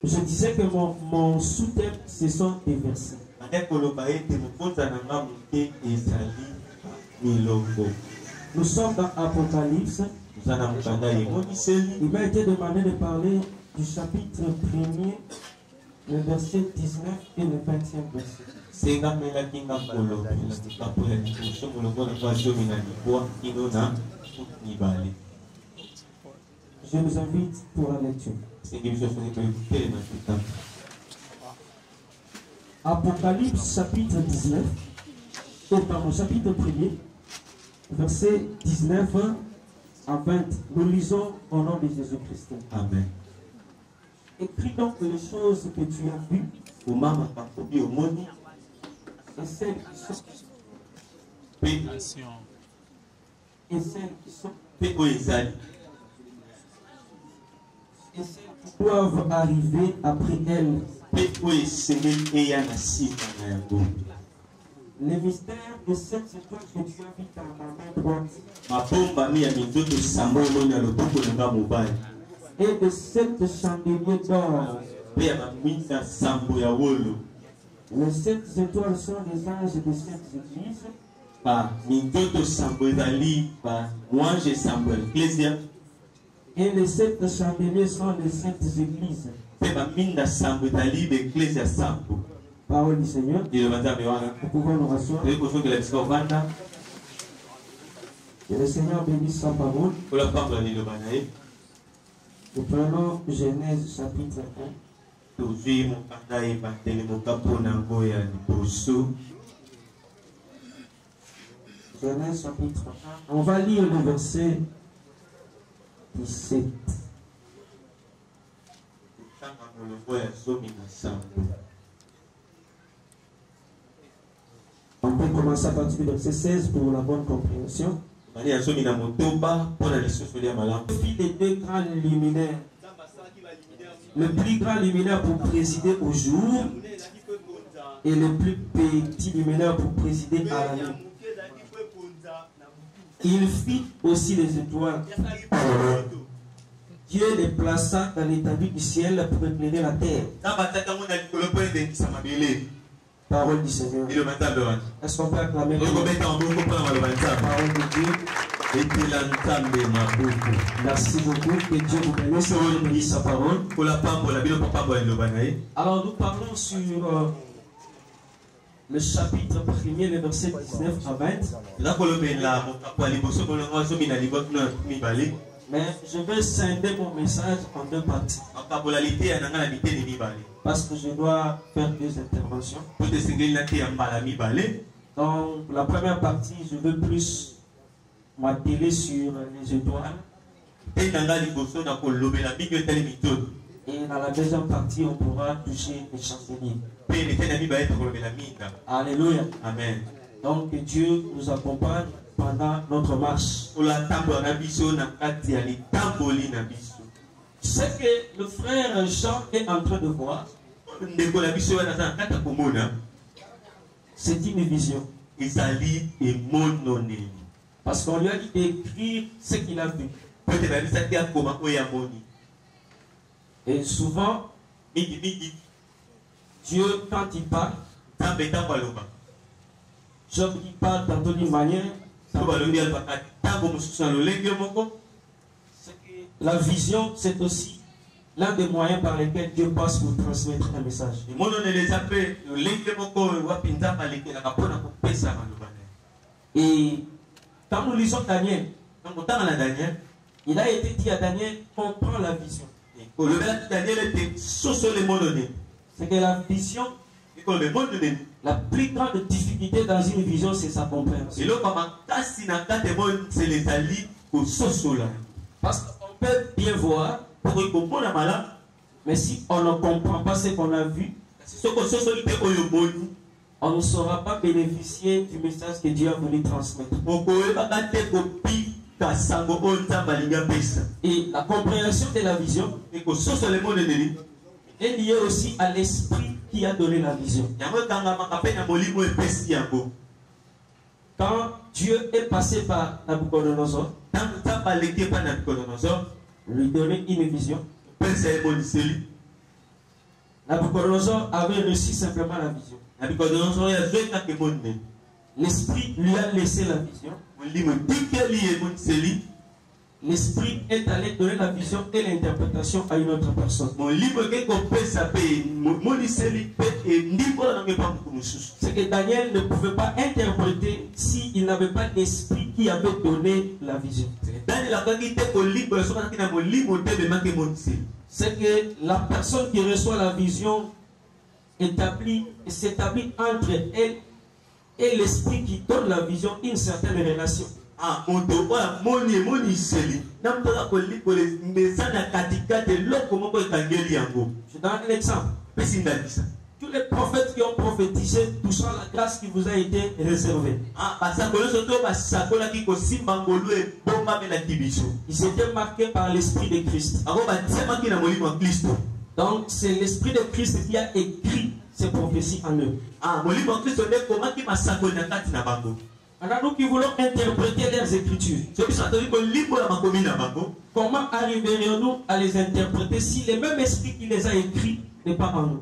Je disais que mon sous-thème, ce sont des versets. Nous sommes dans Apocalypse. Il m'a été demandé de parler du chapitre 1er, le verset 19 et le 20e verset. Je vous invite pour la lecture. Apocalypse chapitre 19, chapitre 1er, verset 19 à 20. Nous lisons au nom de Jésus-Christ. Amen. Écris donc les choses que tu as vues et celles qui sont et celles qui doivent arriver après elles. Les mystères de cette étoile que tu as vu dans la main droite et de sept chandeliers d'or. Les sept étoiles sont les anges de cette église. Et les sept chandeliers sont les saintes églises. Parole du Seigneur. Nous pouvons nous rasseoir. Que le Seigneur bénisse sa parole. Nous prenons Genèse chapitre 1. Genèse chapitre 1. On va lire le verset 17. On peut commencer à partir du verset 16 pour la bonne compréhension. Le Fils des deux grands luminaires. Le plus grand luminaire pour présider au jour et le plus petit luminaire pour présider à la nuit. Il fit aussi les étoiles. Dieu les plaça dans l'étendue du ciel pour éclairer la terre. Parole du Seigneur. Est-ce qu'on peut acclamer la parole de Dieu? Merci beaucoup. Que Dieu vous bénisse et bénisse sa parole. Alors nous parlons sur le chapitre 1er, le verset 19 à 20. Mais je vais scinder mon message en deux parties. Parce que je dois faire deux interventions. Dans la première partie, je veux plus m'atteler sur les étoiles. Et dans la deuxième partie, on pourra toucher les chandeliers. Alléluia. Amen. Donc que Dieu nous accompagne pendant notre marche. Ce que le frère Jean est en train de voir, c'est une vision. Parce qu'on lui a dit d'écrire ce qu'il a vu. Et souvent, Dieu, quand il parle, Job il parle tantôt d'une manière. La vision, c'est aussi l'un des moyens par lesquels Dieu passe pour transmettre un message. Et quand nous lisons Daniel, il a été dit à Daniel, comprends la vision. C'est que la vision, la plus grande difficulté dans une vision, c'est sa compréhension. Parce qu'on peut bien voir, mais si on ne comprend pas ce qu'on a vu, on ne saura pas bénéficier du message que Dieu a voulu transmettre. Et la compréhension de la vision est liée aussi à l'esprit qui a donné la vision. Quand Dieu est passé par Nabucodonosor, lui donner une vision, Nabucodonosor avait reçu simplement la vision. L'esprit lui a laissé la vision. L'esprit est allé donner la vision et l'interprétation à une autre personne. C'est que Daniel ne pouvait pas interpréter s'il n'avait pas l'esprit qui avait donné la vision. C'est que la personne qui reçoit la vision s'établit entre elle et l'esprit qui donne la vision une certaine relation. Je donne un exemple. Tous les prophètes qui ont prophétisé touchant la grâce qui vous a été réservée. Ils étaient marqués par l'esprit de Christ. Donc c'est l'esprit de Christ qui a écrit ces prophéties en eux. Alors nous qui voulons interpréter leurs écritures, comment arriverions-nous à les interpréter si le même esprit qui les a écrits n'est pas en nous?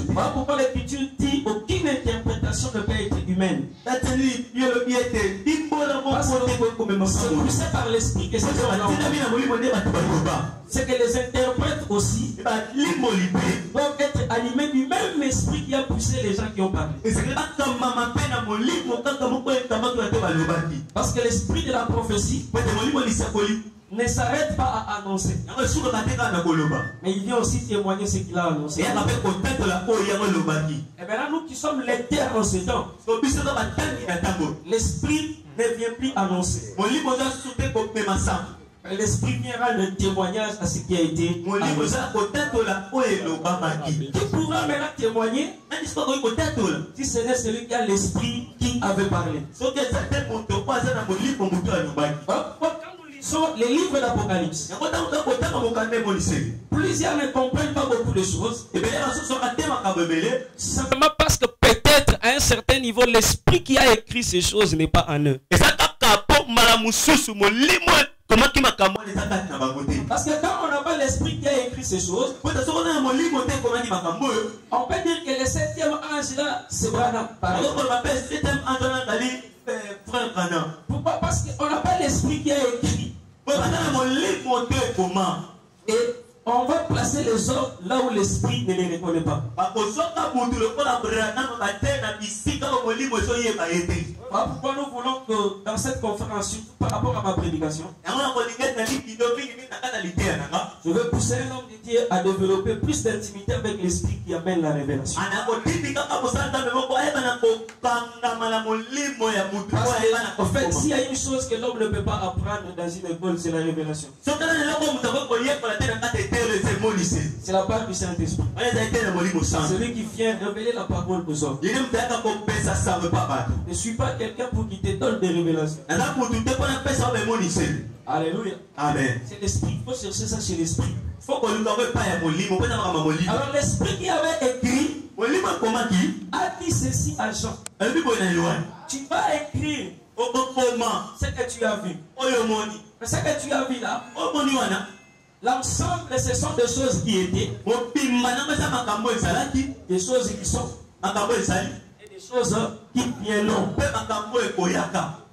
Voilà pourquoi l'écriture dit aucune interprétation ne peut être humaine. C'est poussé par l'esprit que c'est c'est que les interprètes aussi doivent être animés du même esprit qui a poussé les gens qui ont parlé. Parce que l'esprit de la prophétie ne s'arrête pas à annoncer, mais il vient aussi témoigner ce qu'il a annoncé. Et maintenant nous qui sommes lecteurs en ce temps, l'esprit ne vient plus annoncer. L'esprit vient rendre témoignage à ce qui a été annoncé. Qui pourra maintenant témoigner si ce n'est celui qui a l'esprit qui avait parlé? Sont les livres d'Apocalypse. Plusieurs ne comprennent pas beaucoup de choses. Simplement parce que peut-être à un certain niveau, l'esprit qui a écrit ces choses n'est pas en eux. Parce que quand on n'a pas l'esprit qui a écrit ces choses, on peut dire que le septième ange là, c'est Branham. Pourquoi? Parce qu'on n'a pas l'esprit qui a écrit. Et on va placer les hommes là où l'esprit ne les reconnaît pas. Pourquoi nous voulons que dans cette conférence, par rapport à ma prédication, je vais pousser un homme de Dieu à développer plus d'intimité avec l'esprit qui amène la révélation. En fait, s'il y a une chose que l'homme ne peut pas apprendre dans une école, c'est la révélation. C'est la part du Saint-Esprit. Celui qui vient révéler la parole aux hommes. Ne suis pas quelqu'un pour qui te donne des révélations. Alléluia. Amen. C'est l'esprit. Il faut chercher ça chez l'esprit. Alors l'esprit qui avait écrit a dit ceci à Jean. Tu vas écrire ce que tu as vu. Mais ce que tu as vu là, l'ensemble, ce sont des choses qui étaient, des choses qui sont, et des choses qui viendront.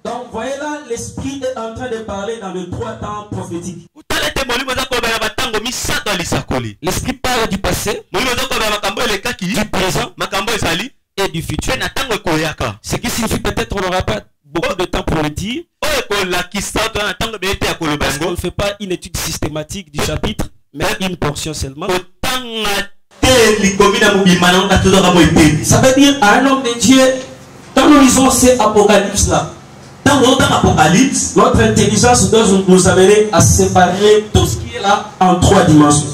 Donc, voyez là, l'esprit est en train de parler dans le 3 temps prophétique. L'esprit parle du passé, du présent et du futur. Ce qui signifie peut-être qu'on n'aura pas beaucoup de temps pour le dire. Parce qu'on ne fait pas une étude systématique du chapitre, mais une portion seulement. Ça veut dire à un homme de Dieu, quand nous lisons ces apocalypses là, notre intelligence doit nous amener à séparer tout ce qui est là en 3 dimensions.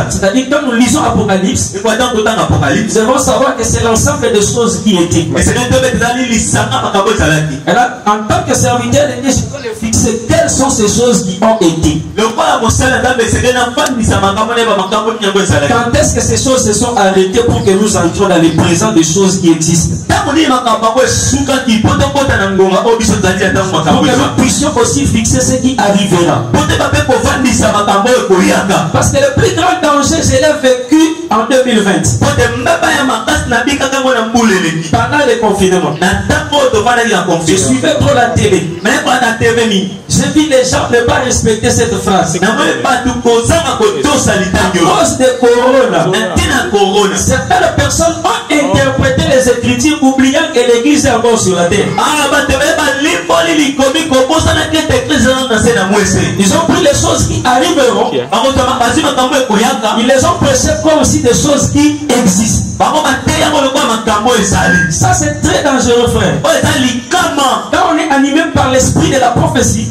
C'est-à-dire quand nous lisons Apocalypse, nous devons savoir que c'est l'ensemble des choses qui étaient. Et là, en tant que serviteur de Dieu, je dois les fixer. Quelles sont ces choses qui ont été? Quand est-ce que ces choses se sont arrêtées pour que nous entrions dans les présents des choses qui existent? Pour que nous puissions aussi fixer ce qui arrivera. Parce que le plus grand danger, je l'ai vécu en 2020. Pendant le confinement. Je suivais trop la télé. J'ai vu les gens ne pas respecter cette phrase. À cause de Corona, certaines personnes ont interprété les Écritures oubliant que l'Église est encore sur la terre. Ils ont pris les choses qui arriveront. Ils les ont prêchées comme aussi des choses qui existent. Ça c'est très dangereux, frère. Quand on est animé par l'esprit de la prophétie,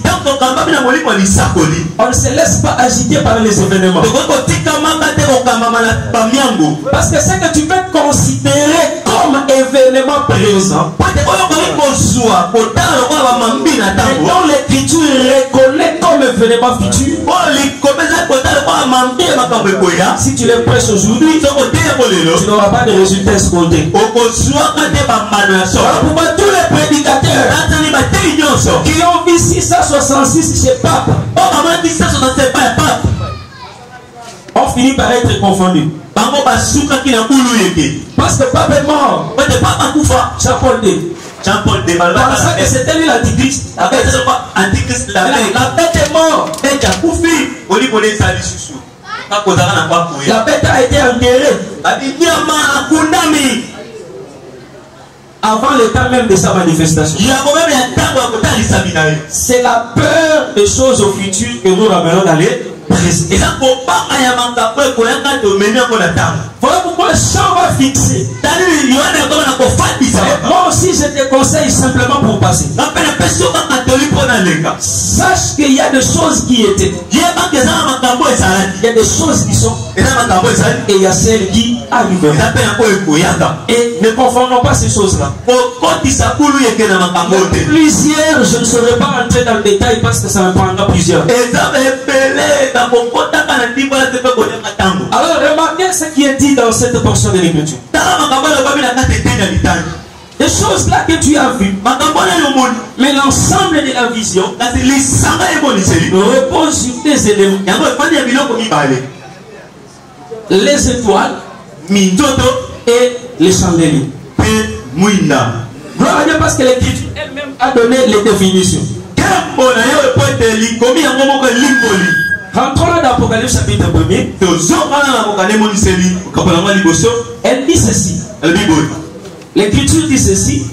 on ne se laisse pas agiter par les événements. Parce que ce que tu peux considérer comme événement présent, et dont l'écriture reconnaît comme événement futur, si tu les prêches aujourd'hui, tu n'auras pas de résultats escomptés. Pour tous les prédicateurs qui ont vu 666 chez Pape, on finit par être confondus. Parce que Pape est mort. Jean-Paul II. Pensant que c'était lui l'antichrist. La bête est morte. La bête a été enterrée avant le temps même de sa manifestation. C'est la peur des choses au futur que nous ramenons dans les présents. Voilà pourquoi Jean va fixer. Moi aussi je te conseille simplement pour passer. Sache qu'il y a des choses qui étaient. Il y a des choses qui sont. Et il y a celles qui arriveront. Et ne confondons pas ces choses-là. Plusieurs, je ne serai pas entré dans le détail parce que ça me prendra plusieurs. Alors remarquez ce qui est dit dans cette portion de l'écriture. Des choses là que tu as vues, mais l'ensemble de la vision repose sur des éléments. Les étoiles et les chandeliers. Gloire à Dieu parce que l'écriture elle-même a donné les définitions. Rentrons là dans Apocalypse chapitre 1er. Elle dit ceci. L'écriture dit ceci.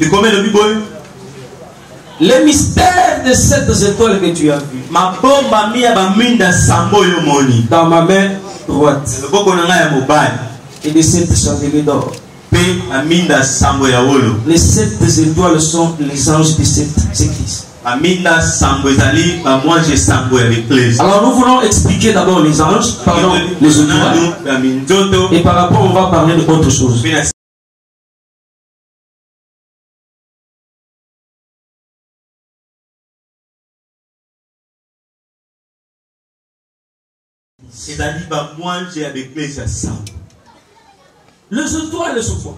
Le mystère de cette étoile que tu as vu dans ma main droite et de cette chandelier d'or. Les 7 étoiles sont les anges de cette église. Alors nous voulons expliquer d'abord les anges, pardon, les étoiles. Et par rapport, on va parler de autre chose. Les étoiles sont quoi?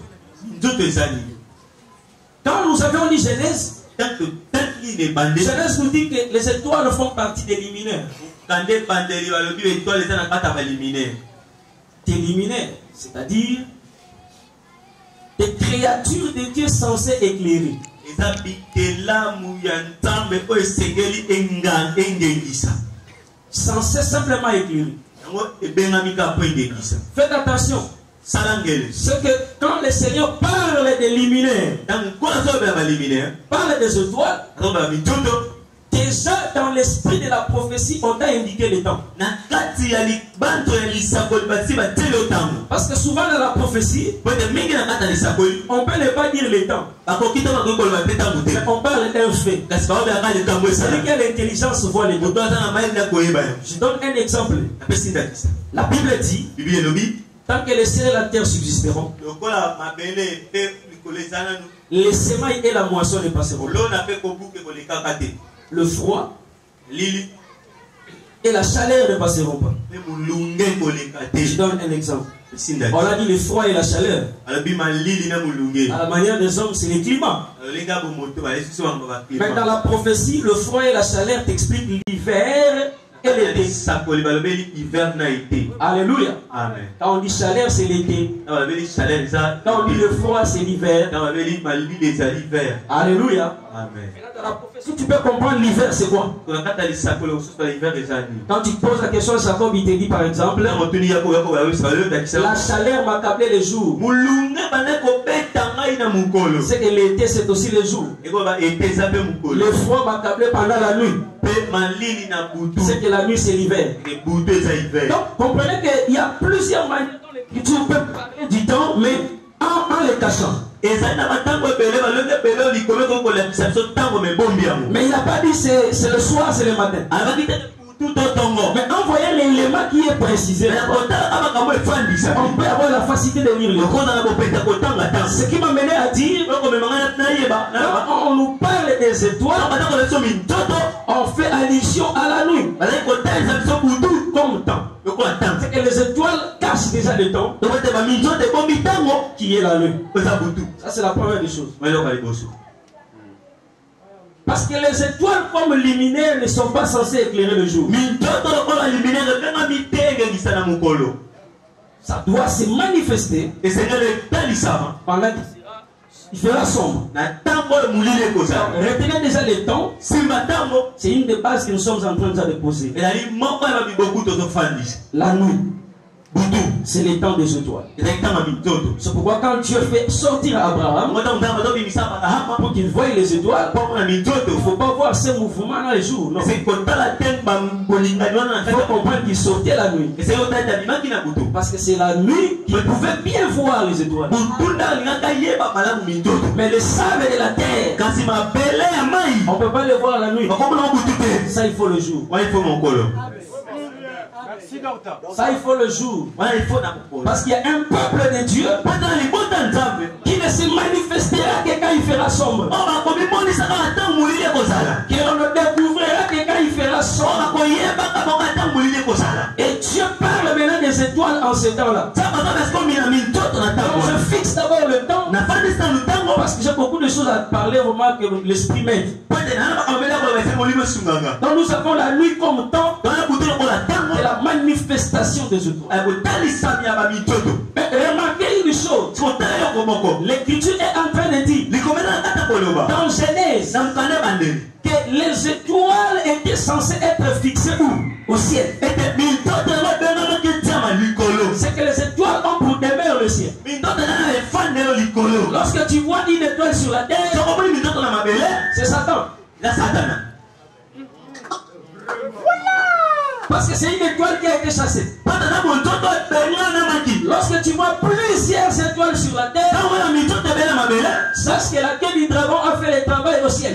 Quand nous avions dit Genèse, Genèse nous dit que les étoiles font partie des luminaires. Des luminaires, c'est-à-dire des créatures de Dieu censées éclairer. Censées simplement éclairer. Faites attention. C'est que quand le Seigneur parle des luminaires, parle des étoiles, Déjà dans l'esprit de la prophétie, on t'a indiqué les temps. Parce que souvent dans la prophétie, on peut ne pas dire les temps. Mais on parle d'un fait. C'est-à-dire que l'intelligence voit les temps. Je donne un exemple. La Bible dit, tant que les cieux et la terre subsisteront, les semailles et la moisson ne passeront pas. Le froid et la chaleur ne passeront pas. Je donne un exemple. On a dit le froid et la chaleur. À la manière des hommes, c'est le climat. Mais dans la prophétie, le froid et la chaleur t'expliquent l'hiver et l'été. Alléluia. Amen. Quand on dit chaleur, c'est l'été. Quand on dit le froid, c'est l'hiver. Alléluia. Amen. Dans la prophétie, tu peux comprendre l'hiver, c'est quoi? Quand tu poses la question à Jacob, il te dit par exemple, la chaleur m'accablait les jours. C'est que l'été, c'est aussi les jours. Le froid m'accablait pendant la nuit. C'est que la nuit, c'est l'hiver. Donc, comprenez qu'il y a plusieurs manières dont l'Écriture peut parler du temps, mais en les cachant. Mais il n'a pas dit c'est le soir, c'est le matin. Mais en voyant l'élément qui est précisé, on peut avoir la facilité de lire le code. Ce qui m'a mené à dire, on nous parle des étoiles, on fait allusion à la nuit comme temps. C'est que les étoiles cachent déjà le temps qui est la nuit. Ça c'est la première des choses. Parce que les étoiles comme luminaires ne sont pas censées éclairer le jour. Ça doit se manifester pendant qu'il fera sombre. Retenez déjà le temps. C'est une des bases que nous sommes en train de poser. La nuit, c'est le temps des étoiles. C'est pourquoi quand Dieu fait sortir Abraham pour qu'il voie les étoiles, il ne faut pas voir ces mouvements dans les jours. Il faut comprendre qu'il sortait la nuit. Parce que c'est la nuit qu'il pouvait bien voir les étoiles. Mais le sable de la terre, on ne peut pas le voir la nuit. Ça, il faut le jour. Ça, il faut le jour. Parce qu'il y a un peuple de Dieu qui ne se manifestera que quand il fera sombre. Qu'on ne découvrira que quand il fera sombre. Et Dieu parle maintenant des étoiles en ce temps-là. Je fixe d'abord le temps. Parce que j'ai beaucoup de choses à parler au moment que l'esprit m'aide. Donc nous avons la nuit comme temps et la manifestation des étoiles. Mais remarquez une chose. L'Écriture est en train de dire dans Genèse que les étoiles étaient censées être fixées où? Au ciel. C'est que les étoiles ont pour demeure le ciel. Lorsque tu vois une étoile sur la terre, c'est Satan. Parce que c'est une étoile qui a été chassée. Lorsque tu vois plusieurs étoiles sur la terre, sache que la queue du dragon a fait le travail au ciel.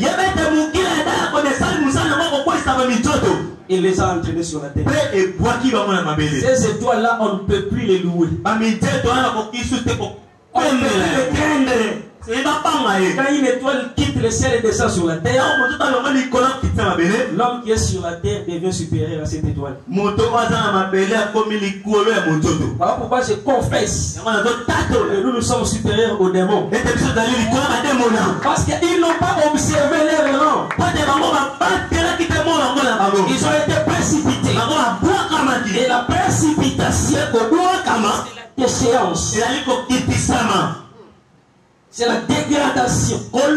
Il les a entraînés sur la terre. Ces étoiles-là, on ne peut plus les louer. On ne peut plus les craindre. Quand une étoile quitte le ciel et descend sur la terre, l'homme qui est sur la terre devient supérieur à cette étoile. Voilà pourquoi je confesse que nous sommes supérieurs aux démons. Parce qu'ils n'ont pas observé leur rang. Ils ont été précipités. Et la précipitation, déchéance. C'est la dégradation. Aucune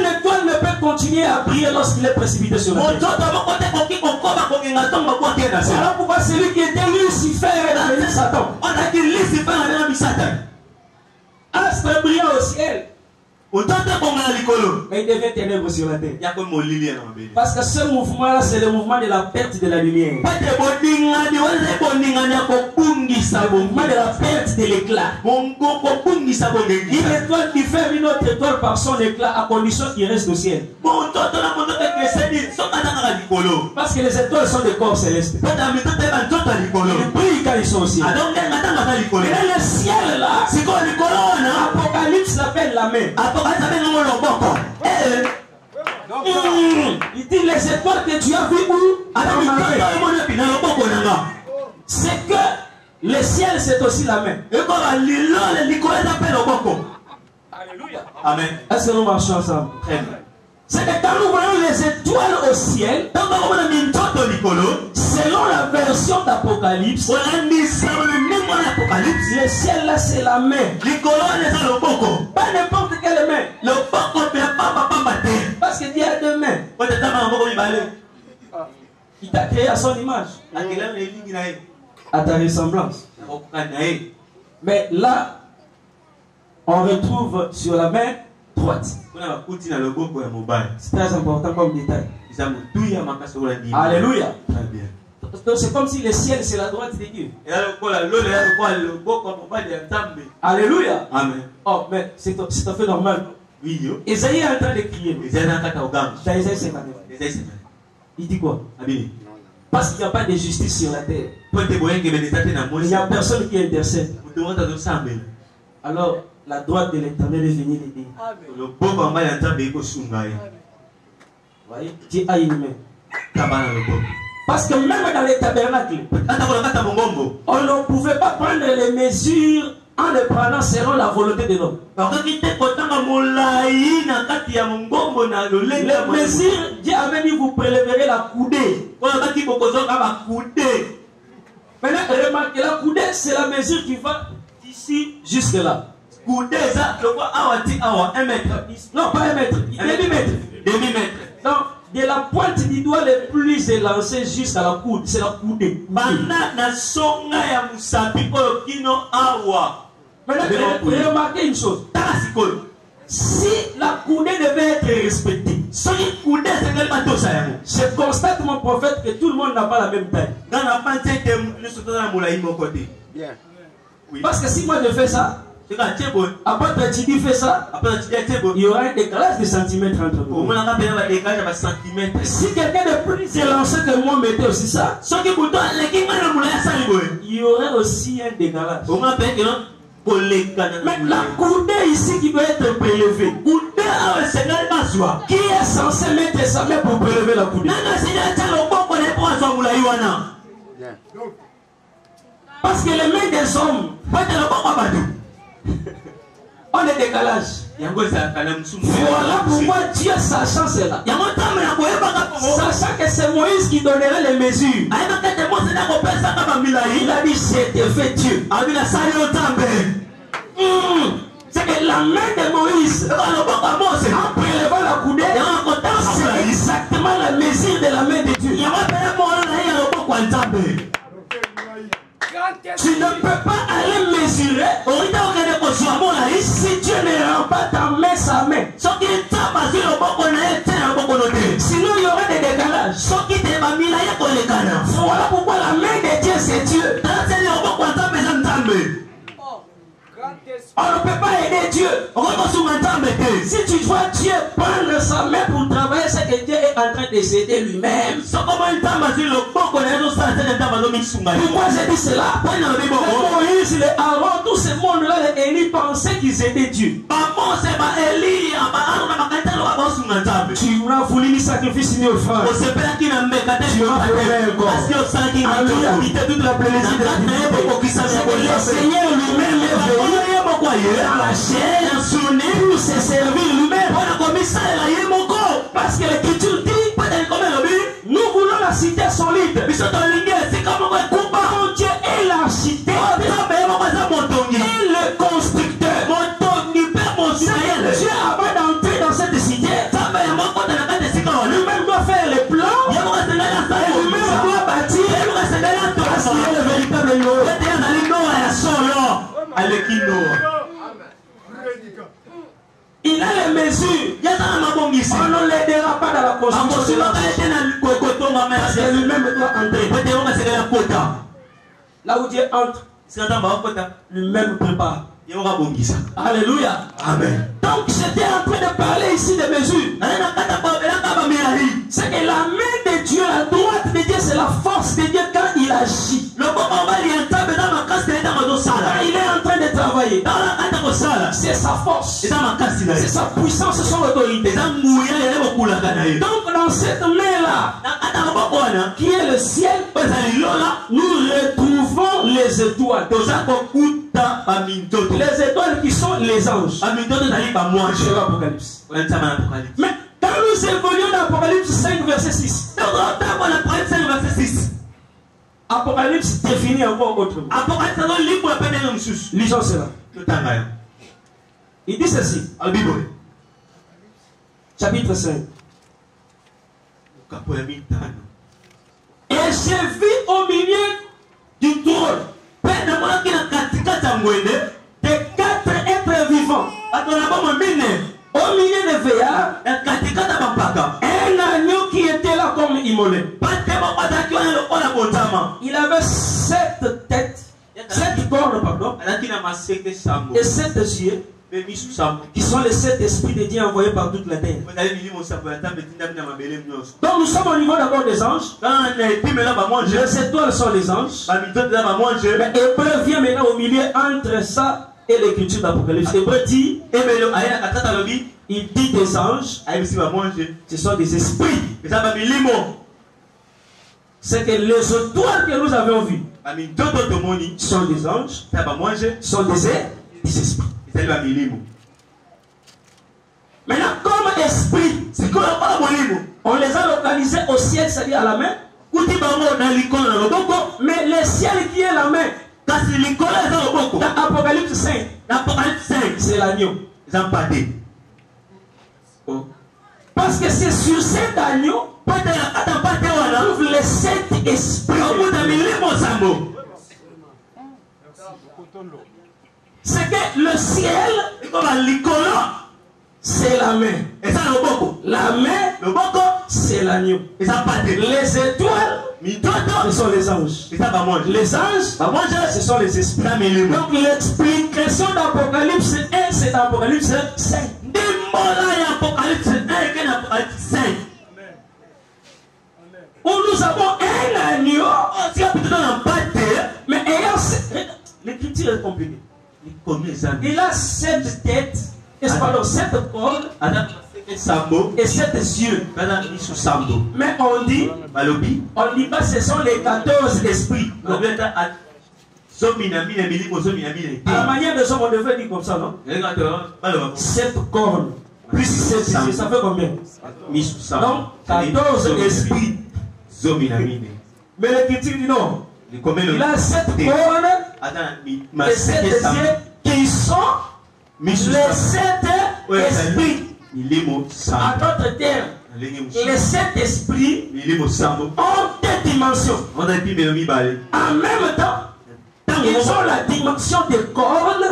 étoile ne peut continuer à briller lorsqu'il est précipité sur la terre. Voilà pourquoi celui qui était Lucifer est devenu Satan. Astre brillant au ciel. Mais il devient ténèbre sur la terre. Parce que ce mouvement-là, c'est le mouvement de la perte de la lumière. Le mouvement de la perte de l'éclat. Une étoile qui fait une autre étoile par son éclat à condition qu'il reste au ciel. Parce que les étoiles sont des corps célestes. Ils brillent quand ils sont au ciel. Et le ciel là, Apocalypse l'appelle la main. Il dit les étoiles que tu as vues où? C'est que le ciel c'est aussi la main. Alléluia. Amen. Est-ce que nous marchons ensemble? Très bien. C'est que quand nous voyons les étoiles au ciel, selon la version d'Apocalypse, le ciel là c'est la main. Pas n'importe quelle main. Parce que Dieu a deux mains. Il t'a créé à son image, à ta ressemblance. Mais là, on retrouve sur la main droite. C'est très important comme détail. Alléluia. Donc c'est comme si le ciel c'est la droite de Dieu. Alléluia. Amen. Oh, mais c'est tout à fait normal. Isaïe est en train de crier. Dans Isaïe 59. Il dit quoi? Parce qu'il n'y a pas de justice sur la terre. Il n'y a personne qui intercède. Alors la droite de l'Éternel est venue l'aider. Voyez, Dieu a une main. Parce que même dans les tabernacles, on ne pouvait pas prendre les mesures en les prenant selon la volonté de l'homme. Les mesures, Dieu a même dit vous préleverez la coudée. Maintenant, remarquez, la coudée, c'est la mesure qui va d'ici jusque là. Coudée, ça, le quoi, 1 mètre. Non, pas 1 mètre, demi-mètre. Demi-mètre. Donc, de la pointe du doigt le plus élancé jusqu'à la coude, c'est la coudée. Maintenant, remarquez une chose. Si la coudée devait être respectée, je constate, mon prophète, que tout le monde n'a pas la même taille. Parce que si moi je fais ça, après tu fais ça, il y aura un décalage de centimètres entre nous. Si quelqu'un de plus élancé que moi mettait aussi ça, il y aurait aussi un décalage. Mais la coudée ici qui doit être prélevée, qui est censé mettre sa main pour prélever la coudée? Parce que les mains des hommes, on est décalage. Voilà pourquoi Dieu, sachant cela, sachant que c'est Moïse qui donnerait les mesures, il a dit c'est fait Dieu. C'est que la main de Moïse, en prélevant la coudée, c'est exactement la mesure de la main de Dieu. Tu ne peux pas aller mesurer si Dieu ne rend pas ta main sa main. Sinon il y aurait des décalages. Voilà pourquoi la main de Dieu c'est Dieu. On ne peut pas aider Dieu. Si tu vois Dieu prendre sa main pour travailler, c'est que Dieu est en train de s'aider lui-même. Pourquoi j'ai dit cela? Moïse, les Aaron, tout ce monde-là, les Élie pensaient qu'ils aidaient Dieu. Tu auras voulu lui sacrifier une offrande. Tu auras pleuré encore. Alléluia. Toute la plaisir de la vie. Le Seigneur lui-même est venu dans la chair, pour se servir lui-même. Parce que l'Écriture dit, nous voulons la cité solide. Mon Dieu est l'architecte et le constructeur. Dieu, avant d'entrer dans cette cité, lui-même doit faire les plans et lui-même doit bâtir. Parce qu'il est le véritable Noé. Il a les mesures. On ne l'aidera pas dans la construction. C'est lui-même doit entrer. Là où Dieu entre, lui-même prépare. Alléluia. Amen. Donc j'étais en train de parler ici des mesures. C'est que la main de Dieu, la droite de Dieu, c'est la force de Dieu quand il agit. Quand il est en train de travailler, c'est sa force, c'est sa puissance, c'est son autorité. Donc dans cette main-là, qui est le ciel, nous retrouvons les étoiles. Les étoiles qui sont les anges. C'est l'Apocalypse. Mais quand nous évoluons dans Apocalypse 5, verset 6, Apocalypse définit encore autrement. Lisons cela. Il dit ceci. Chapitre 5. Et j'ai vu au milieu du trône de 4 êtres vivants. Au milieu des veillards, un agneau qui était là comme immolé. Il avait 7 têtes, 7 cornes, pardon, et 7 yeux, qui sont les 7 esprits de Dieu envoyés par toute la terre. Donc nous sommes au niveau d'abord des anges. Les étoiles sont les anges. Mais Hébreu vient maintenant au milieu entre ça et l'écriture d'Apocalypse. Hébreu dit, il dit des anges, ce sont des esprits. C'est que les étoiles que nous avons vues sont des anges, sont des esprits. Maintenant, comme esprit, on les a localisés au ciel, c'est-à-dire à la main. Mais le ciel qui est la main, dans Apocalypse 5, c'est l'agneau. Parce que c'est sur cet agneau on trouve les 7 esprits. C'est que le ciel, c'est la main. La main, c'est l'agneau. Les étoiles, ce sont les anges. Les anges, ce sont les esprits. Donc l'explication d'Apocalypse 1, c'est Apocalypse 5. Où nous avons un agneau, mais ayant l'écriture est compliquée. Il a 7 têtes, pardon, 7 cornes et 7 yeux. Mais on dit pas ce sont les 14 esprits. À la manière de ça, on devrait dire comme ça, non? 7 cornes plus 7 yeux, ça fait combien? Donc 14 esprits. Mais l'écriture dit non. Il a 7 cornes et 7 yeux qui sont les 7 esprits. À d'autres termes, les 7 esprits ont des dimensions. En même temps, ils ont la dimension des cornes.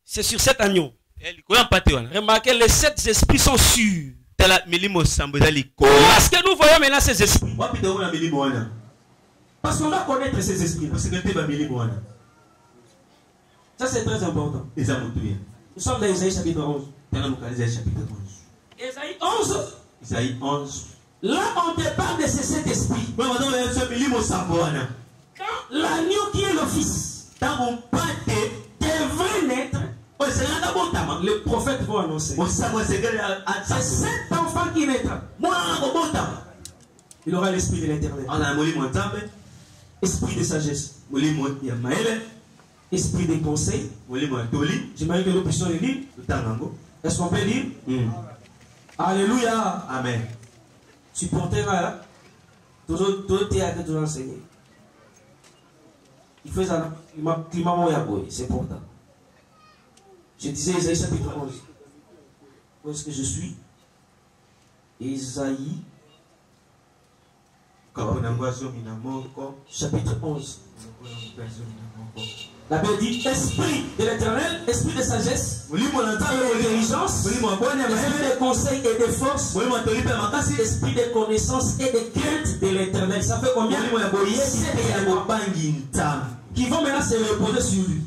C'est sur cet agneau. Remarquez, les 7 esprits sont sûrs. Est-ce que nous voyons maintenant ces esprits? Parce qu'on va connaître ces esprits. Ça c'est très important. Nous sommes dans Isaïe chapitre 11. Isaïe 11, Isaïe 11. Là, on te parle de ces 7 esprits. Quand l'agneau qui est le fils devrait naître, les prophètes vont annoncer. C'est 7 enfants qui naîtront. Il aura l'esprit de l'éternel. Esprit de sagesse. Esprit de conseil. J'aimerais que nous puissions le lire. Est-ce qu'on peut lire? Alléluia. Amen. Tu porteras là. Tout théâtre de l'enseigner. Il fait ça. C'est important. Je disais Isaïe chapitre 11. Où est-ce que je suis? Isaïe chapitre 11. La Bible dit esprit de l'éternel, esprit de sagesse, et d'intelligence, esprit de conseil et de force, esprit de connaissance et de crainte de l'éternel. Ça fait combien? Qui vont maintenant se reposer sur lui.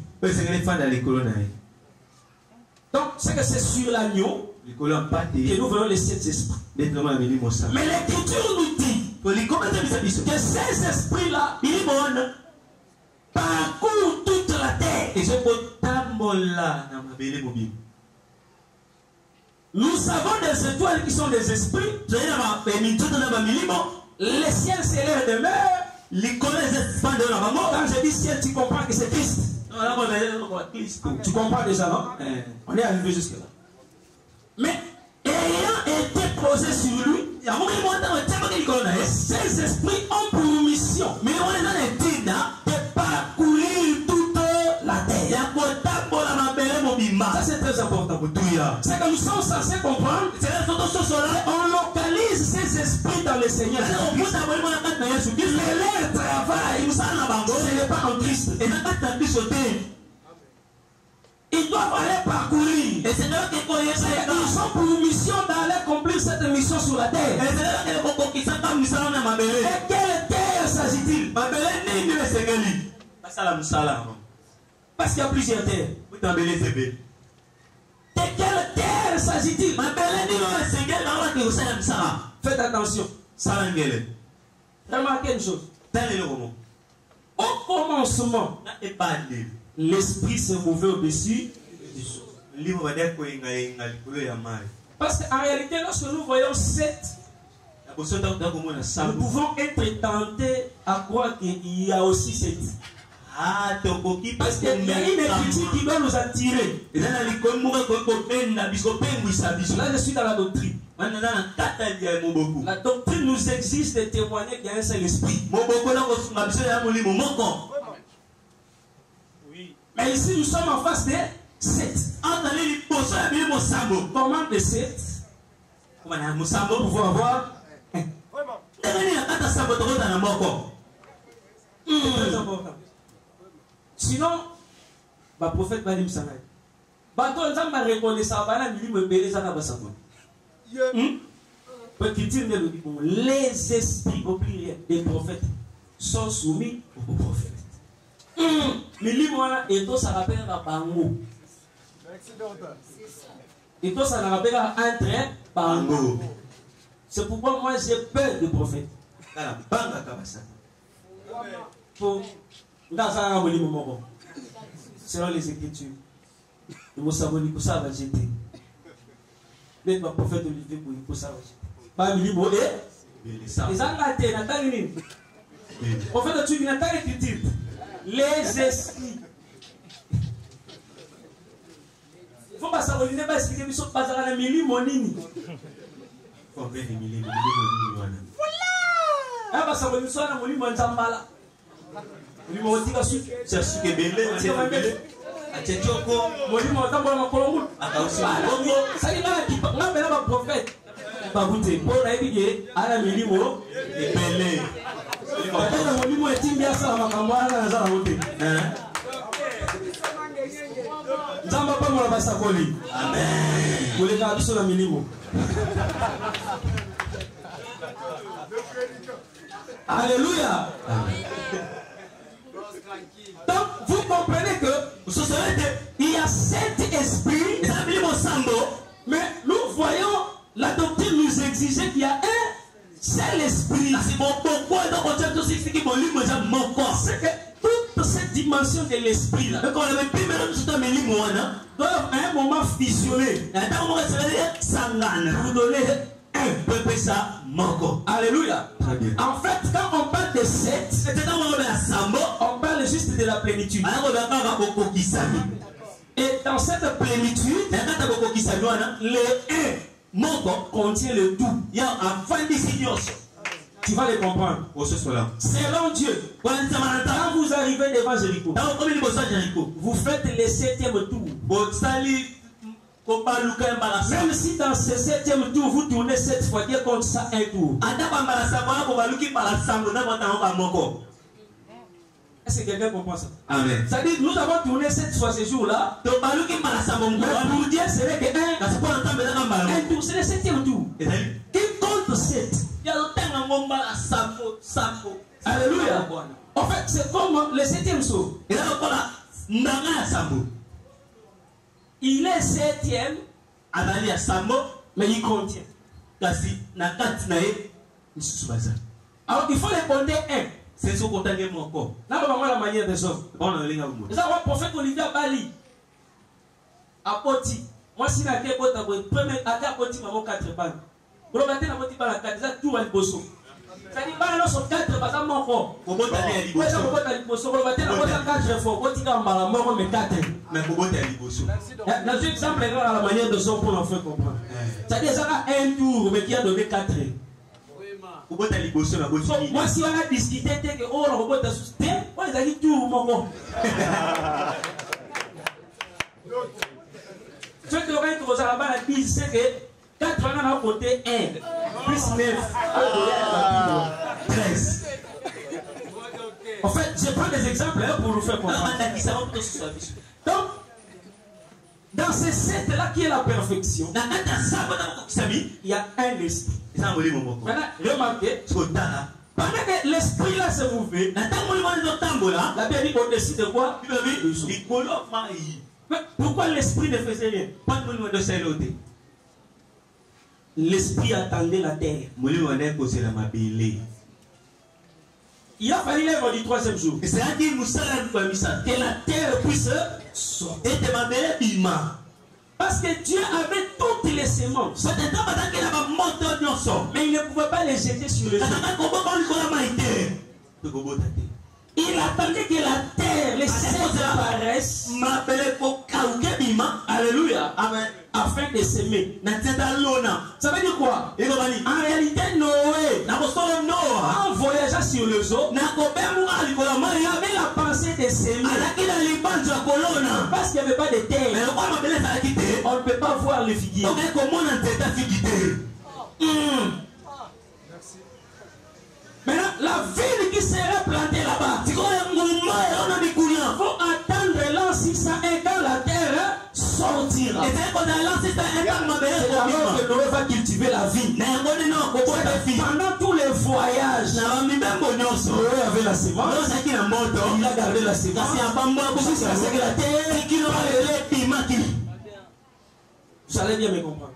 Donc, c'est que c'est sur l'agneau que nous voyons les 7 esprits. Mais l'écriture nous dit que ces esprits-là, parcourent toute la terre. Nous savons des étoiles qui sont des esprits. Les ciels, c'est leur demeure. Quand je dis ciel, tu comprends que c'est Christ. Tu comprends déjà, non? On est arrivé jusque-là. Mais ayant été posé sur lui, ces esprits ont pour mission de parcourir toute la terre. Ça, c'est très important. C'est que nous sommes censés comprendre. On localise ces esprits dans le Seigneur. Mais leur travail, ce n'est pas en Christ. Ils doivent aller parcourir. Ils ont pour mission d'aller accomplir cette mission sur la terre. Et quelle terre s'agit-il? Parce qu'il y a plusieurs terres. De quelle terre s'agit-il? Faites attention. Remarquez une chose. Au commencement, l'esprit se mouvait au-dessus des choses. Parce qu'en réalité, lorsque nous voyons 7, nous pouvons être tentés à croire qu'il y a aussi 7. Parce qu'il y a une écriture qui doit nous attirer. Là, je suis dans la doctrine. La doctrine nous exige de témoigner qu'il y a un seul esprit. Oui. Mais ici, nous sommes en face de 7. Comment de 7 pour pouvoir avoir un. C'est très important. Sinon, le prophète va dire que les esprits au pluriel des prophètes sont soumis aux prophètes. Mais lui-moi, et tout ça rappelle à Bango. Et tout ça rappelle à un Bango. C'est pourquoi moi j'ai peur des prophètes. Pour selon les Écritures, nous savons que ça va jeter. Le prophète Olivier pour ça va jeter. Pas Milibo et les Anglais n'attendent. Prophète tu n'attends l'écriture. Les esprits. Il faut pas savoir, il n'est pas expliqué, mais il ne faut pas savoir la Milimonini. Voilà! Ah, bah ça va nous soigner, mon lit, Zambala. Lui m'a dit que c'est ce que belé, c'est belé. Atcheko, mon lit m'a d'abord ma colombe. Ça dit là, on a bien un prophète. Pas goûter. Pour la vie, à la milimo et belé. Mon lit m'a dit bien ça, ma camarade, dans la route. Zamba pas mon la sakoli. Amen. Pour les gars, sur la milimo. Alléluia. Donc, vous comprenez que il y a 7 esprits, mais nous voyons, la doctrine nous exige disait qu'il y a un seul esprit. C'est que toute cette dimension de l'esprit là doivent à un moment fusionner pour donner un peu ça manco. Alléluia. En fait, quand on parle de sept, on parle juste de la plénitude. Et dans cette plénitude, le un manco contient le tout. Tu vas les comprendre. Selon Dieu, quand vous arrivez devant Jéricho, vous faites le 7e tour. Même si dans ce 7e tour, vous tournez 7 fois, Dieu compte ça un tour. Est-ce que quelqu'un comprend ça? Amen. C'est-à-dire nous avons tourné 7 fois ce jour-là. Mais pour Dieu, ce n'est que un tour, c'est le 7e tour. Qui compte 7? Alléluia. En fait, c'est comme le 7e saut. Il est 7e, mais il contient. Alors il faut les compter 1. C'est ce qu'on t'a dit encore. Là, on va la manière de ça. C'est ça, le prophète Olivier Bali. Apoti. Moi, si la guerre est premier, apoti, maman 4 balles. Vous regardez la motive à la 4, ça tout va le bosso. Ça dit, bah, là, sur 4 balles, ça m'en faut. Vous regardez la bosso, vous regardez la bosso 4 fois. Vous tirez en bas, mort, mais 4. Mais vous regardez la bosso. Dans un exemple, à la manière de ça pour l'enfant comprendre. C'est-à-dire, ça a un tour, mais qui a donné 4. Moi, si on a discuté, que oh, le robot a soutenu, on les a dit tout, mon ce que l'on a dit, c'est que 4 ans, on a compté 1, plus 9, 13. En fait, je prends des exemples pour vous faire comprendre. Donc, dans ces 7-là qui est la perfection, il y a un esprit. Maintenant, remarquez, pendant que l'esprit là se mouvait, la Bible dit au-dessus de quoi? Mais pourquoi l'esprit ne faisait rien? L'esprit attendait la terre. Il a fallu l'œuvre du 3e jour. Que la terre puisse sortir. Parce que Dieu avait toutes les semences. Mais il ne pouvait pas les jeter sur le sol. Il attendait que la terre, les semences apparaissent. Alléluia. Amen. Afin de s'aimer. Ça veut dire quoi? En réalité, Noé, en voyageant sur le zoo, il avait la pensée de s'aimer. Parce qu'il n'y avait pas de terre. On ne peut pas voir le figuier. Maintenant, la ville qui serait plantée là-bas, il faut attendre l'an 600 et quand la terre sortira. C'est alors que Noé va cultiver la vie. Pendant tous les voyages, Noé avait la semence. Il a gardé la semence. Jusqu'à que la terre vous allez bien me comprendre.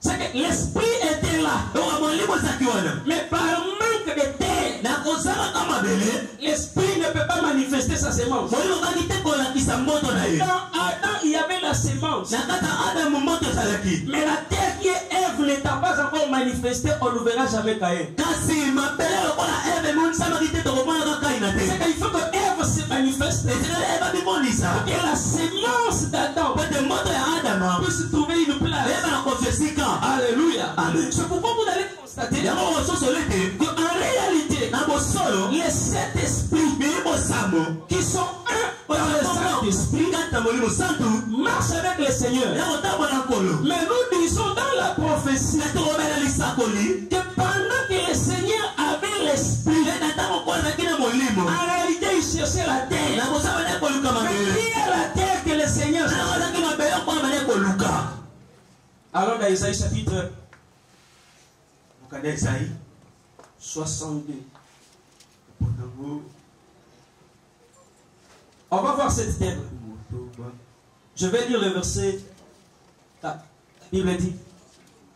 C'est que l'esprit était là. Mais par manque de terre, l'esprit ne peut pas manifester sa semence. Dans Adam, il y avait la semence. Mais la terre qui est Ève n'étant pas encore manifestée, on ne verra jamais Caïn. C'est qu'il faut que Ève se manifeste. Et la semence d'Adam puisse trouver une place. Alléluia. C'est pourquoi vous allez constater qu'en réalité, les 7 esprits qui sont un dans le Saint-Esprit marchent avec le Seigneur. Mais nous disons dans la prophétie que pendant que le Seigneur avait l'Esprit, en réalité il cherchait la terre. Mais qui est la terre que le Seigneur cherche? Alors dans Isaïe chapitre 62. On va voir cette terre. Je vais lire le verset 4. La Bible dit,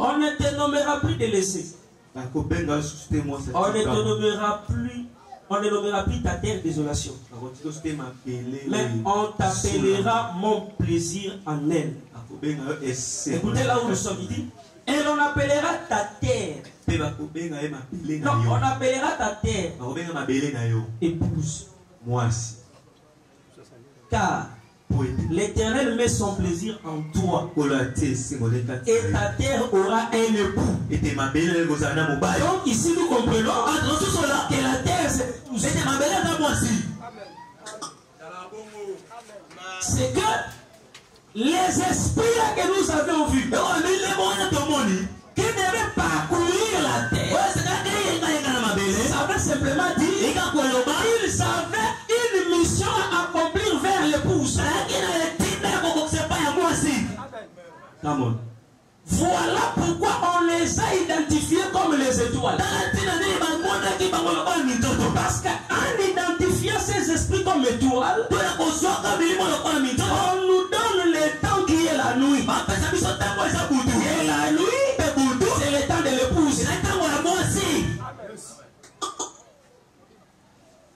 On ne te nommera plus délaissé. On ne te nommera plus. On ne nommera plus ta terre désolation. Mais on t'appellera mon plaisir en elle. Écoutez là où nous sommes, il dit. Et l'on appellera ta terre. Non, on appellera ta terre épouse. Car l'Éternel met son plaisir en toi. Et ta terre aura un époux. Donc ici nous comprenons que la terre c'est c'est que les esprits là que nous avions vus qui devaient parcourir la terre, ça veut simplement dire qu'ils avaient une mission à accomplir vers l'épouse. Voilà pourquoi on les a identifiés comme les étoiles. Parce qu'en identifiant ces esprits comme étoiles, on nous donne le temps qui est la nuit. Et la nuit, c'est le temps de l'épouse.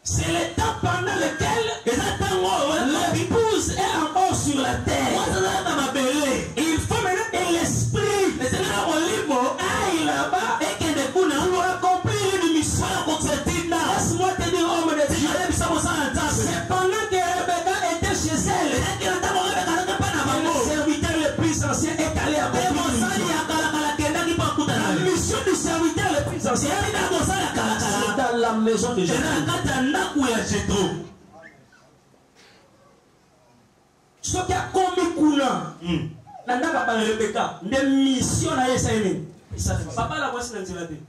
C'est le temps pendant lequel l'épouse est encore sur la terre. Il faut maintenant que l'esprit aille là-bas et que nous accomplir une mission. Laisse-moi te dire, homme de Dieu, c'est pendant que Rebecca était chez elle, le serviteur le plus ancien est allé accomplir la mission du serviteur le plus ancien. C'est dans la maison de Jésus. Ce qui a commis courant, Nandaka par Rebecca, des missions à Yessaïne. Papa la voici dans le thé.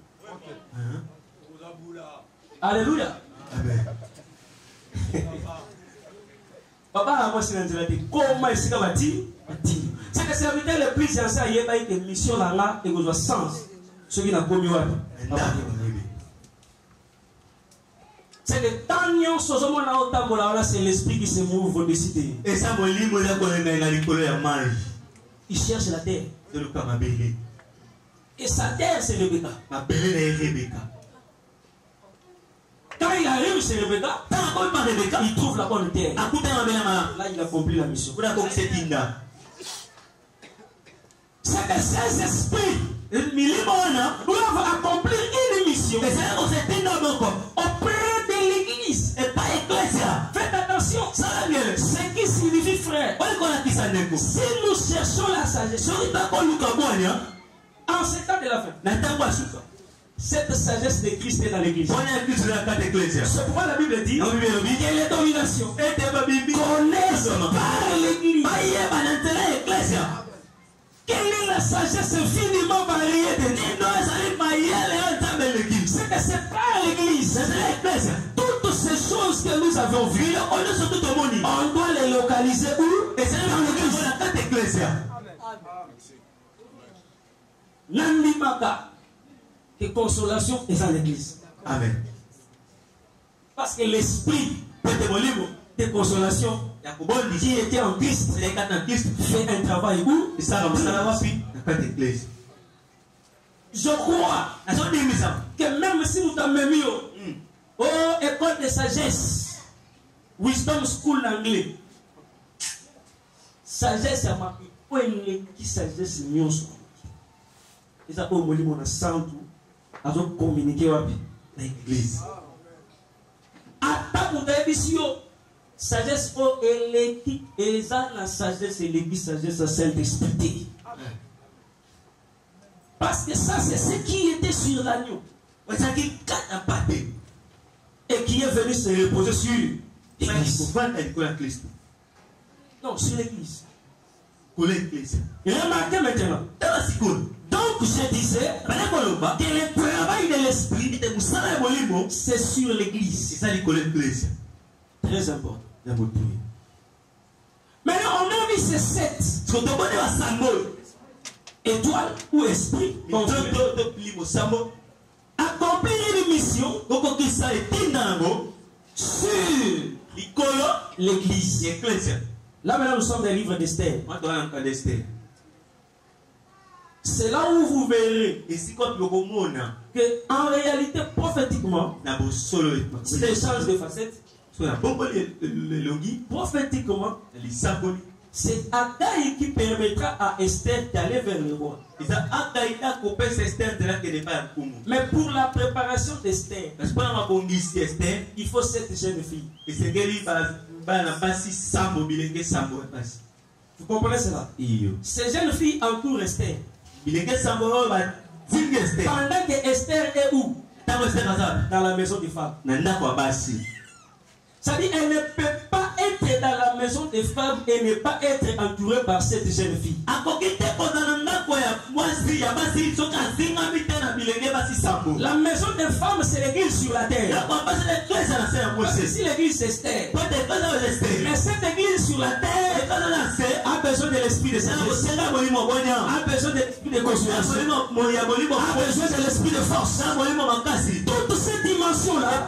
Alléluia. Amen. Papa la voici dans le thé. Comment est-ce qu'il va dire? C'est que le serviteur le plus ancien, il y a une mission là et vous avez sens. Ce qui n'a commis. C'est que tant que c'est l'esprit qui se mouve au-dessus. Et ça, il cherche la terre. Et sa terre, c'est Rebecca. Quand il arrive chez Rebecca, il trouve la bonne terre. Là, il accomplit la mission. C'est que ces esprits doivent accomplir une mission auprès de l'église et pas ecclésia. Faites attention, ce qui signifie frère. Si nous cherchons la sagesse en ce temps de la fin, cette sagesse de Christ est dans l'église. C'est pourquoi la Bible dit que les dominations connaissent par l'église. Quelle est la sagesse infiniment variée de Dieu? C'est que c'est pas l'église, c'est l'église. Toutes ces choses que nous avons vues, on doit les localiser où? Et c'est dans l'église. Nandimaka, que consolation est dans l'église. Amen. Parce que l'esprit de consolation qui était en Christ fait un travail où? Je crois que même si nous t'avons mis au école de sagesse, Wisdom School en anglais, sagesse à ma qui sagesse mieux. Et ça peut me santo à communiquer avec l'église. Attends, vous avez vu sagesse pour l'équipe et ça la sagesse et l'église sagesse à Saint-Esprit. Parce que ça c'est ce qui était sur l'agneau et qui est venu se reposer sur l'église. Non, sur l'église. Et remarquez maintenant. Donc je disais que le travail de l'esprit c'est sur l'église. Très important. Maintenant on a vu ces 7 étoiles ou esprit accomplir une mission sur l'église. Là maintenant nous sommes dans le livre d'Esther. C'est là où vous verrez que en réalité, prophétiquement, c'est l'échange de facettes. Prophétiquement, c'est Agaï qui permettra à Esther d'aller vers le roi. Mais pour la préparation d'Esther, il faut cette jeune fille. Vous comprenez cela? Ces jeunes filles entourent Esther. Pendant que Esther est où? Dans la maison des femmes. C'est-à-dire qu'elle ne peut pas être dans la maison des femmes et ne pas être entourée par cette jeune fille. La maison des femmes, c'est l'église sur la terre. Parce que si l'église c'est Esther, mais cette église sur la terre a besoin de l'esprit de sagesse, a besoin de l'esprit de consolation, a besoin de l'esprit de force. Toutes ces dimensions-là,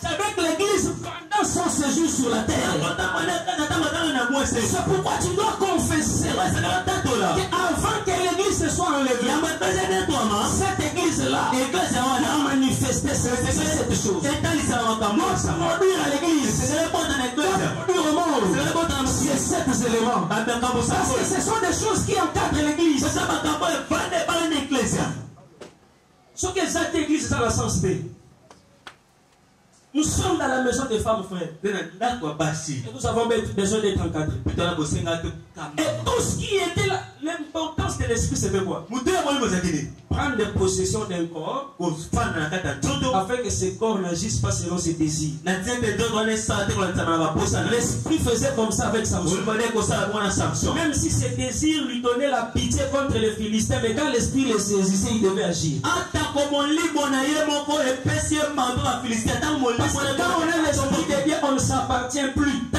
avec l'église pendant son séjour sur la terre. C'est pourquoi tu dois confesser qu'avant que l'église se soit enlevée, cette église-là a manifesté cette chose. Produire à l'église, produire au monde, c'est sept éléments. Parce que ce sont des choses qui encadrent l'église. Ce que cette église, c'est la sensité. Nous sommes dans la maison des femmes, frères. Et nous avons besoin d'être encadrés. Et tout ce qui était là, l'importance de l'esprit, c'est de quoi? Prendre possession d'un corps afin que ce corps n'agisse pas selon ses désirs. L'esprit faisait comme ça avec Samson. Même si ses désirs lui donnaient la pitié contre les Philistins, mais quand l'esprit les saisissait, il devait agir. Parce que quand on a l'esprit de Dieu, on ne s'appartient plus. On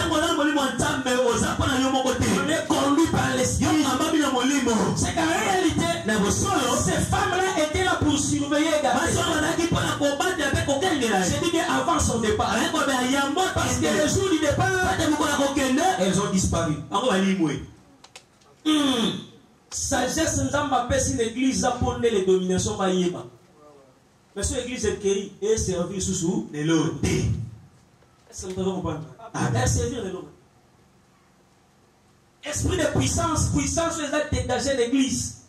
est conduit par l'esprit. C'est qu'en réalité, ces femmes-là étaient là pour surveiller Gabriel. J'ai dit bien avant son départ. Parce que le jour du départ, elles ont disparu. Sagesse Nzamba pèse l'église pour les dominations. Monsieur l'église est guérie et servir sous les lots. Est-ce que vous comprenez? Servir les lots. Esprit de puissance, puissance, les a dégagé l'église.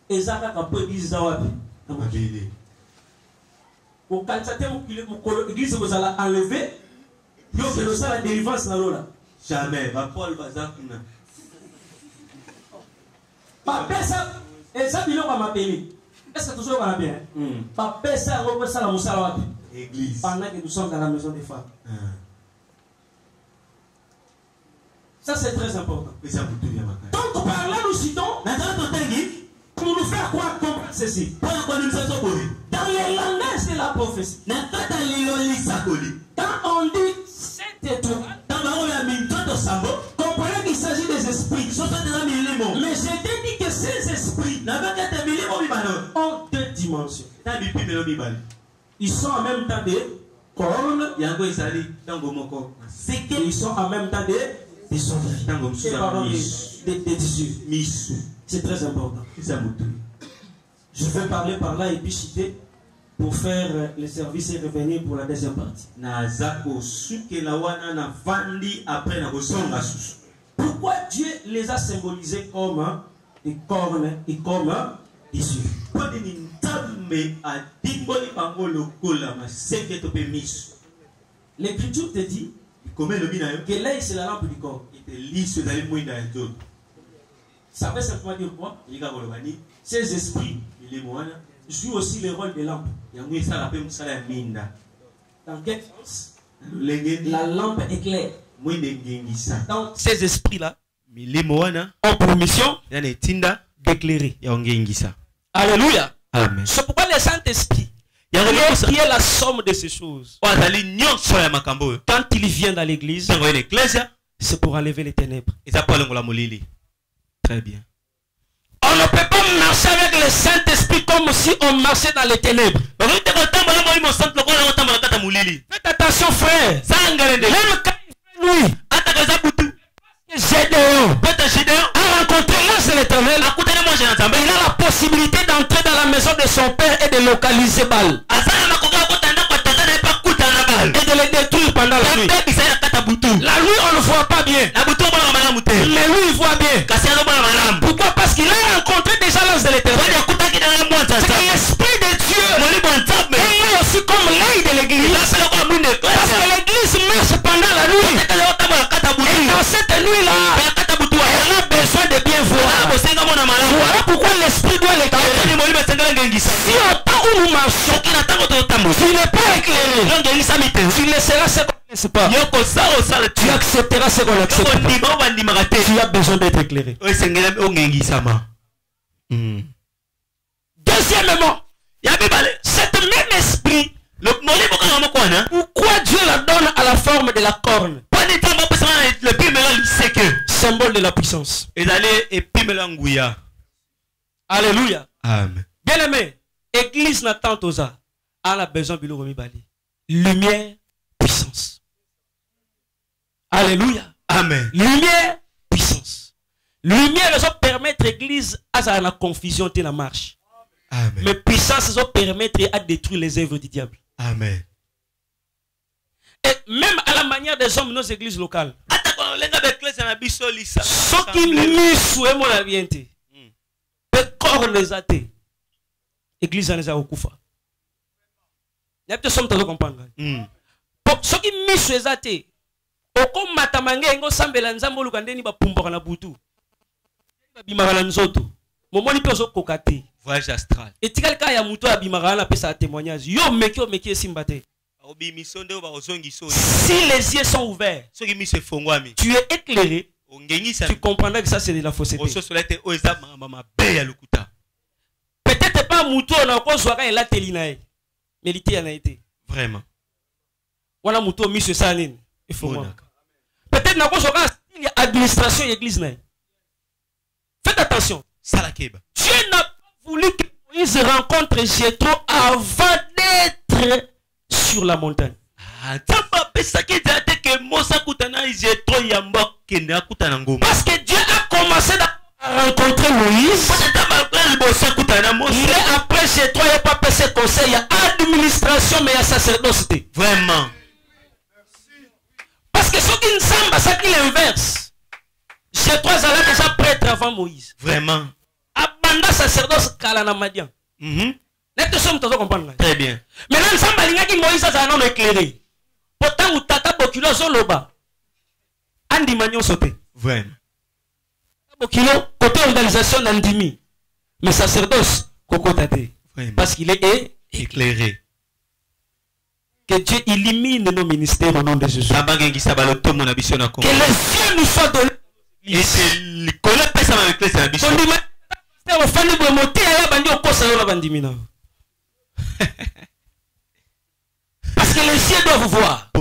Et ça a peu l'église d'Awabi. Pour quand l'église vous allez enlever, vous allez faire la délivrance dans l'eau là. Jamais. Paul va zakuna. Papa ça, et ça, il va m'appeler. Est-ce que tout ça va bien? Papa ça, on va faire la moussala. Église. Pendant que nous sommes dans la maison des femmes. Ça c'est très important. Donc par là nous citons pour nous faire quoi comprendre ceci. Dans les langages de la prophétie, quand on dit 7 étoiles, comprenez qu'il s'agit des esprits. Mais j'ai dit que ces esprits ont deux dimensions. Ils sont en même temps des cornes. Ils sont en même temps des tissus. C'est très important. Je vais parler par là et puis citer pour faire le service et revenir pour la deuxième partie. Pourquoi Dieu les a symbolisés comme des cornes et comme tissus? L'écriture te dit que l'œil c'est la lampe du corps. Ça veut simplement dire quoi? Ces esprits jouent aussi le rôle de lampe. Dans quel sens? La lampe éclaire. Donc ces esprits-là ont pour mission d'éclairer. Alléluia. Amen. C'est pourquoi le Saint-Esprit, qui est la somme de ces choses, quand il vient dans l'église, c'est pour enlever les ténèbres. Très bien. On ne peut pas marcher avec le Saint-Esprit comme si on marchait dans les ténèbres. Faites attention, frère. Même quand lui, Gédéon a rencontré l'ange de l'Éternel, il a la possibilité d'entrer dans la maison de son père et de localiser Baal. Et de les détruire pendant la nuit. La nuit, on ne voit pas bien. Mais lui, il voit bien. Pourquoi? Parce qu'il a rencontré déjà l'ange de l'Éternel. C'est l'Esprit de Dieu. Et il est aussi comme l'œil de l'église. Parce que l'église marche pendant la nuit. Et dans cette nuit-là, elle a besoin de bien voir. Voilà pourquoi l'Esprit doit l'éclairer. Si au temps où nous marchons, tu n'es pas éclairé, tu laisseras ce qu'on ne sait pas. Tu accepteras ce qu'on n'accepte pas. Tu as besoin d'être éclairé. Deuxièmement, cet même esprit, pourquoi Dieu la donne à la forme de la corne? Symbole de la puissance. Alléluia. Amen. Bien aimé, église n'attend aux a. Elle a besoin de l'eau. Lumière, puissance. Alléluia. Amen. Lumière, puissance. Lumière, ça permettre l'église à la confusion de la marche. Amen. Mais puissance, ça permettre à détruire les œuvres du diable. Amen. Et même à la manière des hommes de nos églises locales. Ce qui misent et mon avienté. Les corps les athées. Église en a okufa. Il y a peut-être somme de comprendre. Ce qui misent les athées. Oko matamange ngo sambela nzambo lukandeni ba pumba na butu. Ba bimara nzoto. Momoni pe zo kokate. Voyage astral. Et tikal ka ya muto abimara na pesa témoignage. Yo meki simbate. Si les yeux sont ouverts, tu es éclairé, tu comprendras que ça c'est de la fausseté. Peut-être pas Moutou, on a encore soirée la télinae. Mais l'ité en a été. Vraiment. Voilà Moutou, monsieur Saline. Peut-être qu'on a encore soirée l'administration de l'église. Faites attention. Dieu n'a pas voulu que Moïse rencontre Jétro avant d'être sur la montagne. Parce que Dieu a commencé à rencontrer Moïse. Mais après Jétro, il n'y a pas passé conseil, il y a administration, mais il y a sacerdocité. Vraiment. Parce que ce qui ne semble pas, c'est qu'il inverse. Jétro est déjà prêtre avant Moïse. Vraiment. Abanda sacerdoce Kalana Madian. Très bien. Maintenant, Moïse est un homme éclairé. Pourtant, ou tata bokilo zoloba. Andi magnon sauté. Vraiment. Bokilo, côté organisation d'Andimi. Mais sacerdoce, Koko Tate. Parce qu'il est éclairé. Que Dieu illumine nos ministères au nom de Jésus. Que les yeux nous soient donnés. Et c'est le collègue pèse avec les services. Parce que les yeux doivent voir.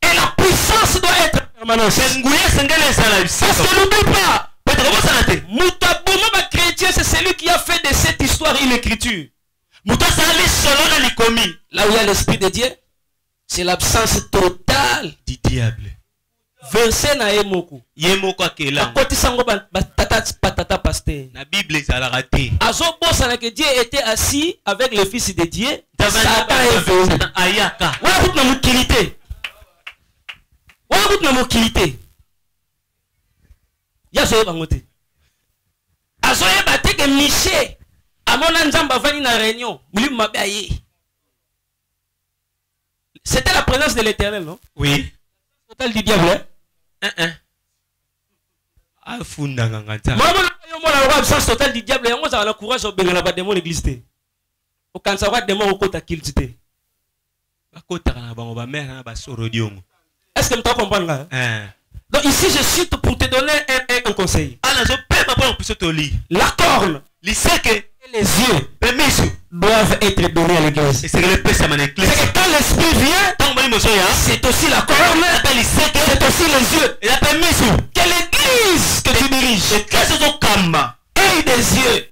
Et la puissance doit être permanente. Parce que n'oublie pas, Moutaboma chrétien, c'est celui qui a fait de cette histoire une écriture. Là où il y a l'esprit de Dieu, c'est l'absence totale du diable. Verset na Yemoku. Yemoko akela. Akoti sango patata pasteur. La Bible est à la raté. Azobo sana que Dieu était assis avec le fils de Dieu. Satan est venu. Ayaka. Warout na mukilité. Warout na mukilité. Yazoye bangote. Azoye bate que Miché. Amona nzamba vani na réunion. Mulim mabe aye. C'était la présence de l'Éternel, non? Oui. Total du diable, hein? Afunda ngangata. Maman, on a l'absence totale du diable. Et on a le courage de la démon l'église. Au quand ça va démon au côté kilité. Est-ce que tu comprends là? Donc ici je cite pour te donner un conseil. La corne, les yeux doivent être donnés à l'église. C'est que quand l'esprit vient, c'est aussi la corne, c'est aussi les yeux. Que l'église que tu diriges ait des yeux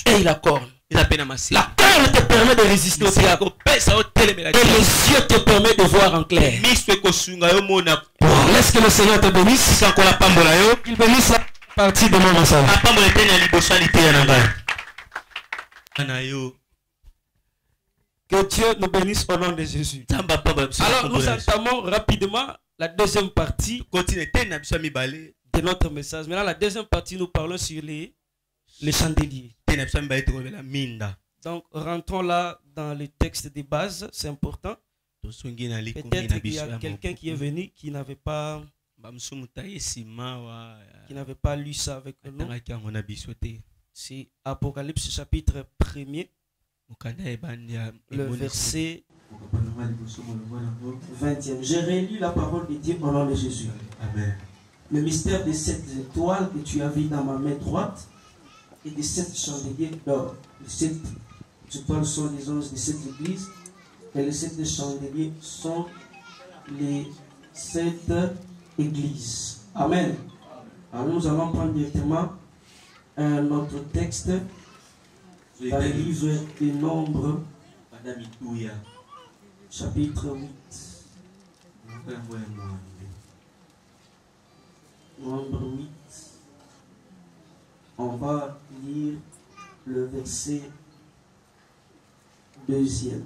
et la corne. La corne te permet de résister au diable. Et les yeux te permettent de voir en clair. Laisse que le Seigneur te bénisse. Il bénisse la partie de mon ensemble. Papa mo était na libosalité ya nanga. Ana yo. Que Dieu nous bénisse au nom de Jésus. Alors nous entamons rapidement la deuxième partie de notre message. Maintenant la deuxième partie, nous parlons sur les chandeliers. Donc rentrons là dans le texte de base, c'est important. Peut-être qu'il y a quelqu'un qui est venu qui n'avait pas lu ça avec nous. C'est Apocalypse chapitre 1er. Le verset 20e. J'ai relu la parole de Dieu au nom de Jésus. Amen. Le mystère des 7 étoiles que tu as vu dans ma main droite et des 7 chandeliers d'or. Les 7 étoiles sont les anges des 7 églises et les 7 chandeliers sont les 7 églises. Amen. Alors nous allons prendre directement un autre texte. Dans le livre des Nombres, chapitre 8. Nombre 8. On va lire le verset 2e,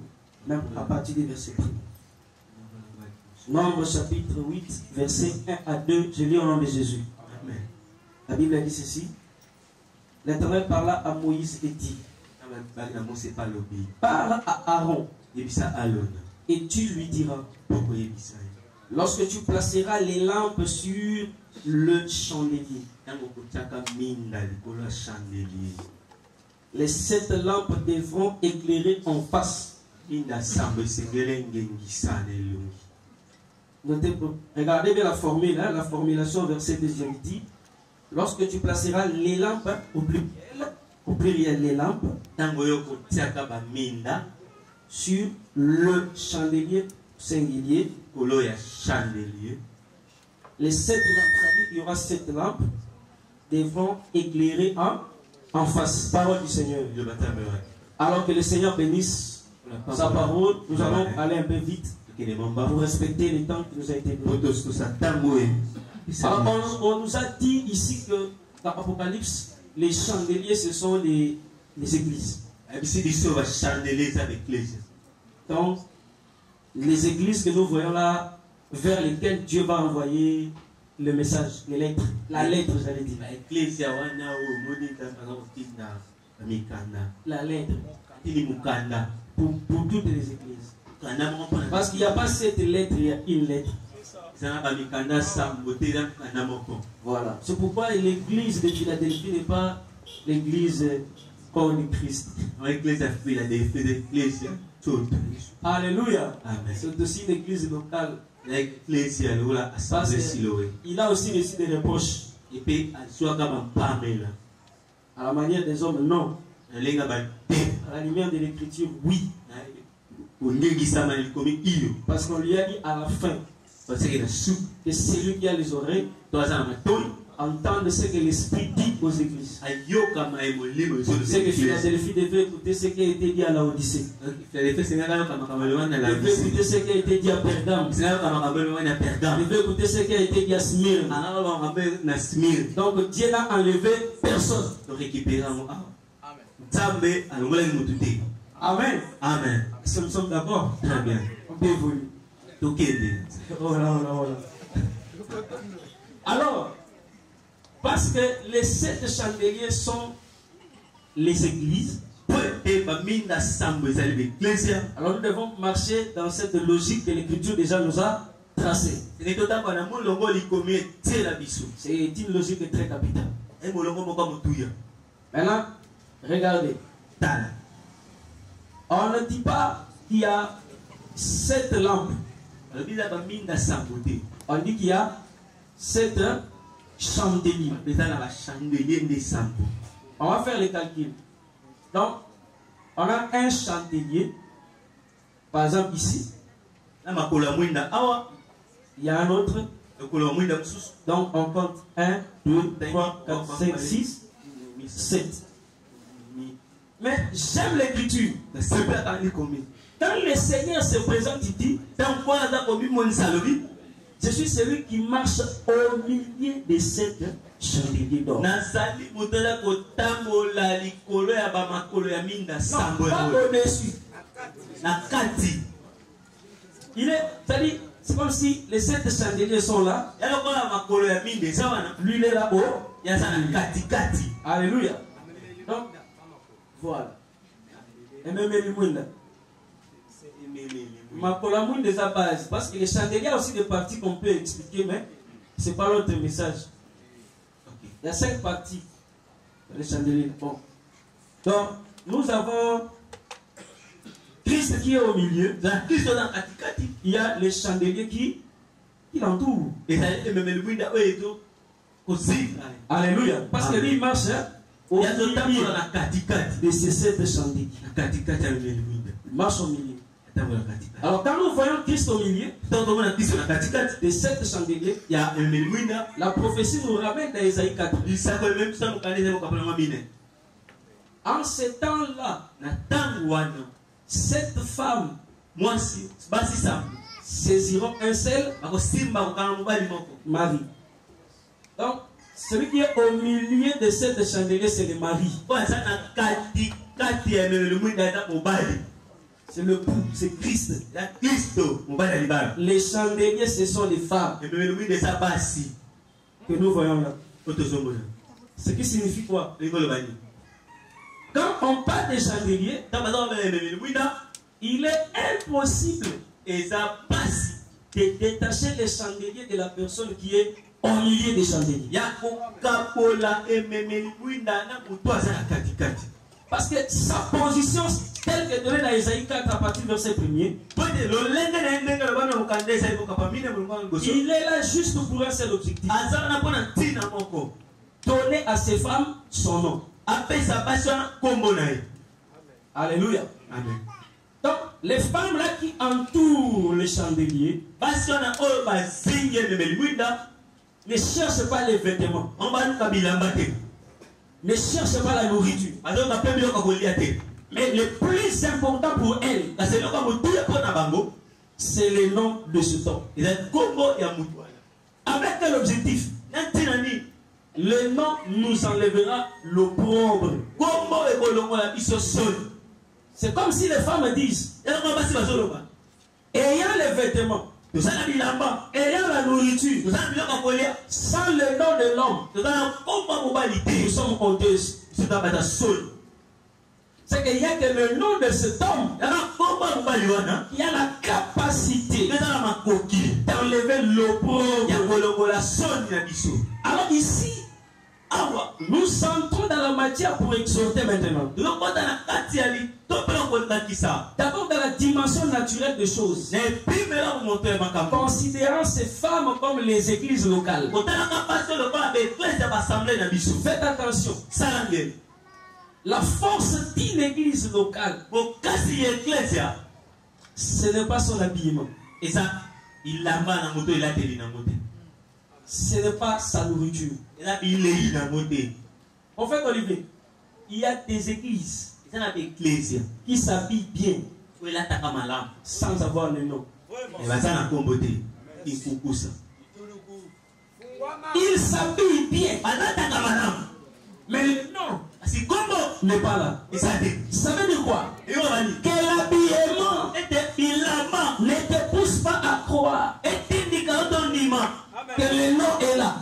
même à partir du verset 1. Nombre chapitre 8, verset 1 à 2. Je lis au nom de Jésus. Amen. La Bible dit ceci. L'Éternel parla à Moïse et dit: parle à Aaron et tu lui diras: lorsque tu placeras les lampes sur le chandelier, les 7 lampes devront éclairer en face. Regardez bien la formule, hein, la formulation verset 2 dit: lorsque tu placeras les lampes au pluriel les lampes sur le chandelier singulier, les 7 lampes, il y aura 7 lampes, devront éclairer en face. Parole du Seigneur. Alors que le Seigneur bénisse sa parole, nous allons aller un peu vite pour respecter le temps qui nous a été donné. Alors, on nous a dit ici que dans l'Apocalypse, les chandeliers, ce sont les églises. Donc, les églises que nous voyons là, vers lesquelles Dieu va envoyer le message, les lettres. La lettre, j'allais dire. La lettre. Pour toutes les églises. Parce qu'il n'y a pas 7 lettres, il y a une lettre. Voilà. C'est pourquoi l'église de Philadelphie n'est pas l'église comme le Christ. Alléluia. C'est aussi une église locale. Il a aussi reçu des reproches. À la manière des hommes, non. À la lumière de l'écriture, oui. Parce qu'on lui a dit à la fin que celui qui a les oreilles entende ce que l'Esprit dit aux églises. C'est que Philadelphie devait écouter ce qui a été dit à la Odyssée. Devait écouter ce qui a été dit à Pergame. Devait écouter ce qui a été dit à Smyrne. Donc Dieu n'a enlevé personne. Amen. Amen. Est-ce que nous sommes d'accord? Très bien. On peut évoluer. Oh là, oh là, oh là. Alors, parce que les 7 chandeliers sont les églises, alors nous devons marcher dans cette logique que l'Écriture déjà nous a tracée. C'est une logique très capitale. Maintenant, regardez. On ne dit pas qu'il y a 7 lampes. On dit qu'il y a 7 chandeliers. On va faire les calculs. Donc, on a un chandelier. Par exemple, ici. Il y a un autre. Donc, on compte 1, 2, 3, 4, 5, 6, 7. Mais j'aime l'écriture. Quand le Seigneur se présente, il dit Je suis celui qui marche au milieu de sept chandeliers d'or. Non, pas au-dessus. Il est, c'est-à-dire, c'est comme si les sept chandeliers sont là. Lui, il est là-haut. Alléluia. Donc, voilà. Et même les mouines. Ma colamouine de sa base. Parce que les chandeliers ont aussi des parties qu'on peut expliquer, mais ce n'est pas l'autre message. Okay. Il y a 5 parties. Les chandeliers. Bon. Donc, nous avons Christ qui est au milieu. Il y a les chandeliers qui l'entourent. Alléluia. Parce que lui, il marche au milieu de ces 7 chandeliers. Il marche au milieu. Alors, quand nous voyons Christ au milieu de 7 chandeliers, la prophétie nous ramène dans Ésaïe 4. En ce temps-là, 7 femmes saisiront un seul mari. Donc, celui qui est au milieu de 7 chandeliers, c'est le mari. C'est le pou, c'est Christ. Les chandeliers, ce sont les femmes que nous voyons là. Ce qui signifie quoi? Quand on parle des chandeliers, il est impossible de détacher les chandeliers de la personne qui est au milieu des chandeliers. Parce que sa position telle que donnée dans Ésaïe 4 à partir du verset 1er, il est là juste pour un seul objectif. Donner à ces femmes son nom. Alléluia. Amen. Donc, les femmes là qui entourent les chandeliers ne cherchent pas les vêtements. Ne cherchent pas la nourriture. Mais le plus important pour elles, c'est le nom de ce temps. Avec quel objectif? Le nom nous enlèvera l'opprobre. C'est comme si les femmes disent, ayant les vêtements, ayant la nourriture, sans le nom de l'homme, nous sommes honteuses. C'est qu'il n'y a que le nom de cet homme qui a la capacité d'enlever l'opprobre. Alors ici, nous entrons dans la matière pour exhorter maintenant. D'abord dans la dimension naturelle des choses. Considérant ces femmes comme les églises locales. Faites attention. La force d'une église locale, ce n'est pas son habillement. Ce n'est pas sa nourriture. En fait, Olivier, il y a des églises qui s'habillent bien sans avoir le nom. Ils s'habillent bien, mais le nom n'est pas là. Ça veut dire quoi? Que l'habillement ne te pousse pas à croire que le nom est là.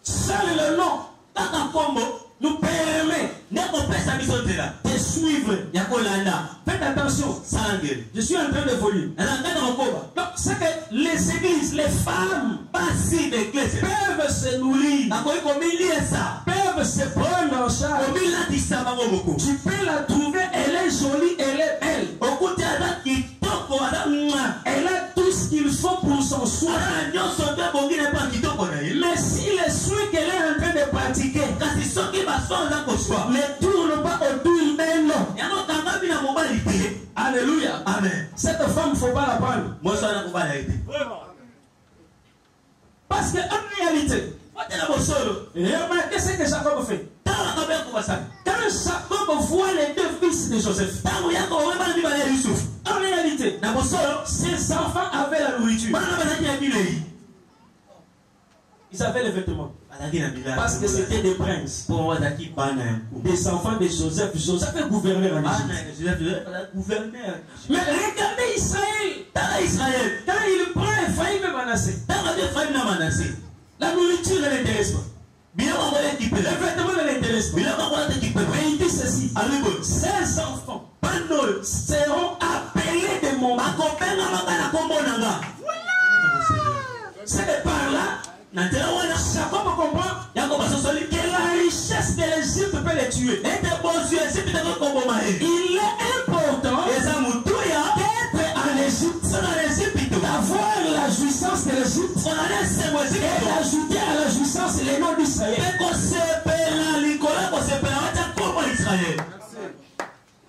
Seul le nom nous permet de suivre. Faites attention. Je suis en train d'évoluer. Donc, c'est que les églises, les femmes peuvent se nourrir, peuvent se prendre en charge. Tu peux la trouver, elle est jolie, elle est belle. Elle a tout ce qu'il faut pour son soin. Mais si les soins qu'elle est en train de pratiquer ne tournent pas autour d'un nom, alléluia. Amen. Cette femme, il ne faut pas la prendre. Parce qu'en réalité, remarquez ce que Jacob fait. Quand Jacob voit les deux fils de Joseph, en réalité, réalité, ces enfants avaient la nourriture. Ils avaient les vêtements. Parce que c'était des princes. Des enfants de Joseph. Joseph est gouverneur en Égypte. Mais regardez Israël. Quand il prend Ephraïm et Manassé, la nourriture ne l'intéresse pas. Les vêtements ne l'intéressent pas. Mais il dit ceci. Ces enfants seront appelés de mon nom. C'est par là. Jacob comprend que la richesse de l'Égypte peut les tuer. Il est important d'être en Égypte, d'avoir la jouissance de l'Égypte et d'ajouter à la jouissance les noms d'Israël.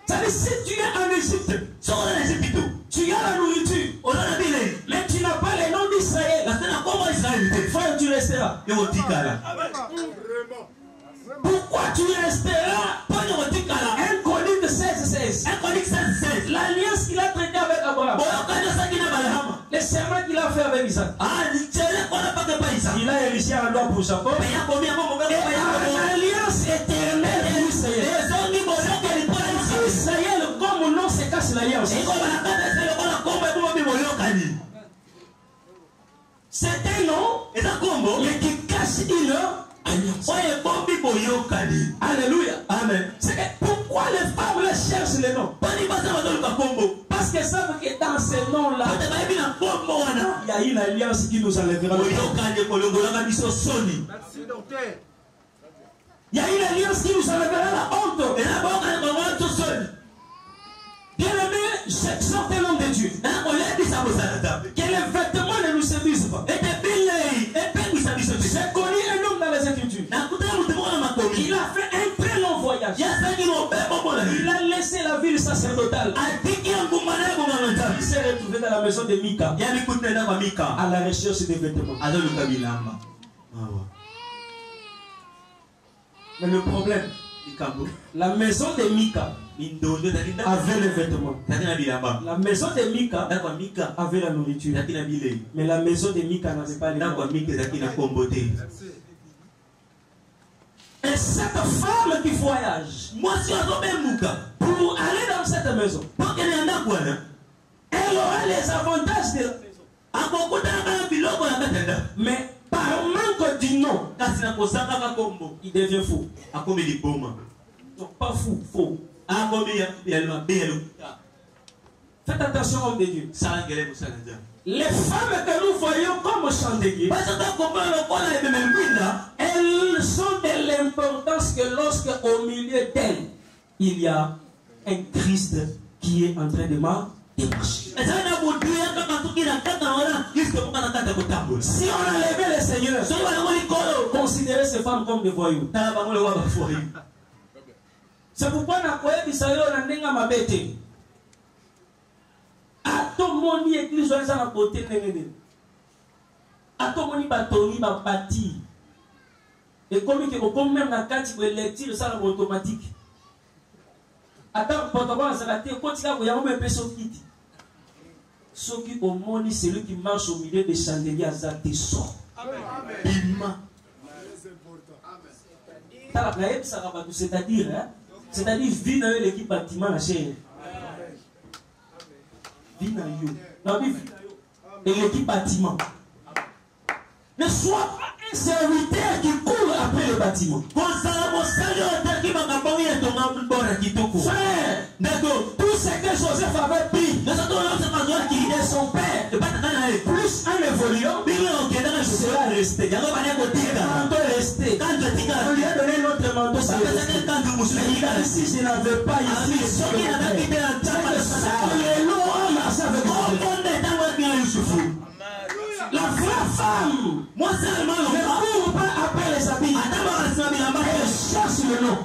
C'est-à-dire, si tu es en Égypte, tu as la nourriture, mais tu n'as pas les noms d'Israël. Frère, tu resteras. Pourquoi tu resteras? 1 Chronique 16:16. L'alliance qu'il a traitée avec Abraham. Les serments qu'il a fait avec Isaac. Il a hérité un droit pour Jacob. Et l'alliance éternelle pour Israël. Israël, comme nom se cache l'alliance. C'est un nom, mais qui cache une alliance. Alléluia. Amen. C'est pourquoi les femmes les cherchent les noms. Parce qu'elles savent que dans ces noms-là, il y a une alliance qui nous enlèvera. Il y a une alliance qui nous enlèvera la honte. Bien aimé, j'exhorte l'homme de Dieu. Que les vêtements ne nous séduisent pas. J'ai connu un homme dans les Écritures. Il a fait un très long voyage. Il a laissé la ville sacerdotale. Il s'est retrouvé dans la maison de Mika, à la recherche des vêtements. Mais le problème, la maison de Mika avait les vêtements. La maison de Mika avait la nourriture. Mais la maison de Mika n'avait pas les vêtements. Et cette femme qui voyage, pour aller dans cette maison, elle aura les avantages de la maison. Mais par manque du nom, il devient fou. Non, pas fou, faux. Faites attention, homme de Dieu. Les femmes que nous voyons comme chandeliers, elles sont de l'importance que lorsque au milieu d'elles, il y a un Christ qui est en train de marcher. Si on enlevait les seigneurs, considérer ces femmes comme des voyous. C'est pourquoi on a dit atomoni église oza na côté ndenge atomoni batoni ba bâti et comme que même na kati ko lecture ça na automatique attends protocole ça la té kotika ko yango me peso kiti soki omoni celui qui marche au milieu des chandeliers azate sort bima amen c'est-à-dire vie dans l'équipe bâtiment la chaîne. Et l'équipe bâtiment. Ne sois pas un serviteur qui court après le bâtiment. Frère, tout ce que Joseph avait pris de son père, plus en évoluant, cela est resté. Le manteau est resté. On lui a donné notre manteau. Si je n'avais pas ici, la vraie femme, moi seulement, ne court pas après les habits. Elle cherche le nom.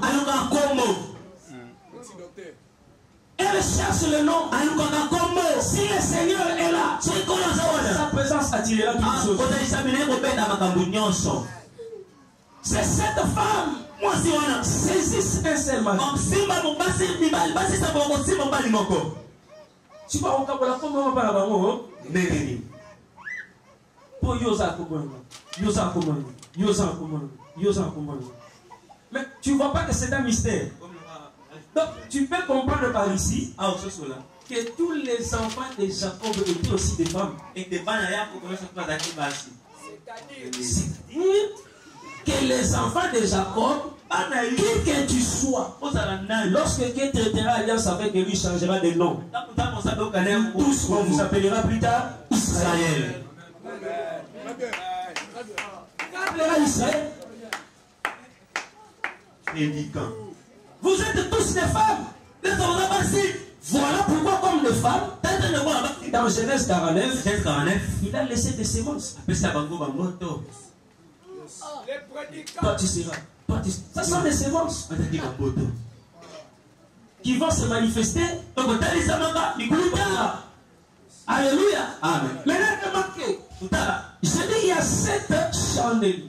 Elle cherche le nom. Si le Seigneur est là, sa présence attirera toutes choses. C'est cette femme. Moi si on saisisse un seul mari. Tu vas au Kabola comme on va là-bas. Pour Yosa mais tu ne vois pas que c'est un mystère. Donc tu peux comprendre par ici que tous les enfants de Jacob étaient aussi des femmes. C'est-à-dire que les enfants de Jacob, qui que tu sois, lorsque Dieu traitera alliance avec lui, changera de nom. Tous on vous appellera plus tard Israël. Israël. Vous êtes tous des femmes. Voilà pourquoi, comme les femmes, dans Genèse 49, il a laissé des semences. Toi tu seras. Ça sont des semences qui vont se manifester. Alléluia. Amen. Maintenant, remarquez. Je dis il y a 7 chandeliers.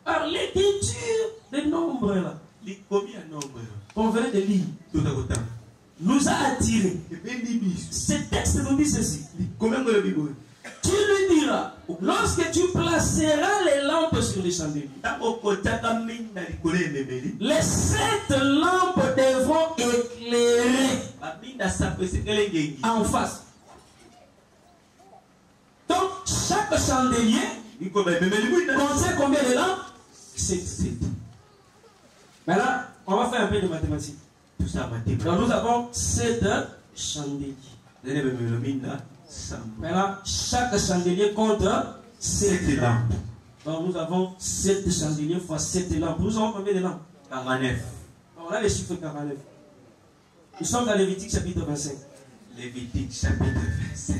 Alors l'écriture des nombres là, qu'on venait de lire, nous a attirés. Ce texte nous dit ceci. Tu lui diras, lorsque tu placeras les lampes sur les chandeliers, les 7 lampes devront éclairer en face. Donc, chaque chandelier contient combien de lampes? 7. Maintenant, on va faire un peu de mathématiques. Tout ça, donc, nous avons 7 chandeliers. Maintenant, chaque chandelier compte 7 lampes. Donc, nous avons 7 chandeliers fois 7 lampes. Nous avons combien de lampes? 49. On a les chiffres 49. Nous sommes dans Lévitique chapitre 25. Lévitique chapitre 25.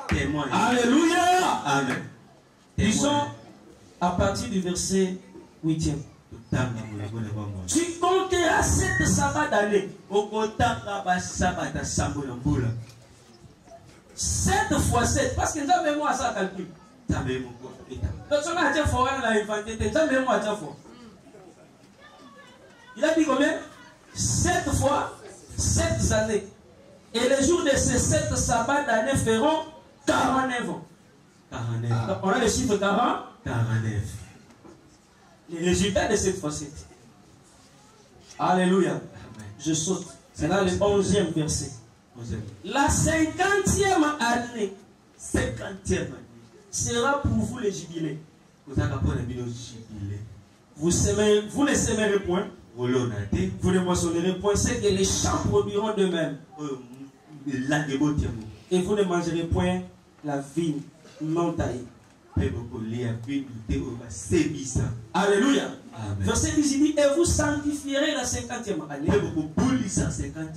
Témoin. Alléluia. Amen. Ils sont à partir du verset 8e. Tu compteras 7 sabbats d'année. 7 fois 7. Parce que nous avons mémoire à ça calcul. Donc on a déjà forêt, on a inventé. Nous avons mémoire à ça fort. Il a dit combien? 7 fois 7 années. Et les jours de ces 7 sabbats d'année feront 49 ans. 49. Donc on a le chiffre 40. 49. Les résultats de cette fois 7. Alléluia. Amen. Je saute. C'est là le 11e verset. La 50e année. 50e année. Sera pour vous le jubilé. Vous ne sèmerez point. Vous ne moissonnerez point. C'est que les champs produiront d'eux-mêmes. Et vous ne mangerez point la vigne non taillée. Alléluia. Amen. Verset 10 il dit, et vous sanctifierez la 50e année.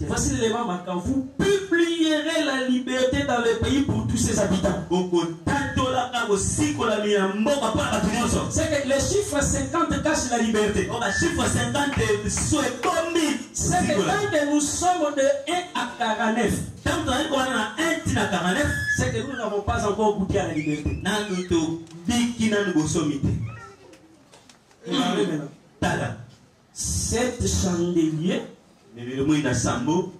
Voici l'élément marquant. Vous publierez la liberté dans le pays pour tous ses habitants. C'est que le chiffre 50 cache la liberté. C'est que tant que nous sommes de 1 à 49, c'est que nous n'avons pas encore goûté à la liberté. Maintenant. 7 chandeliers.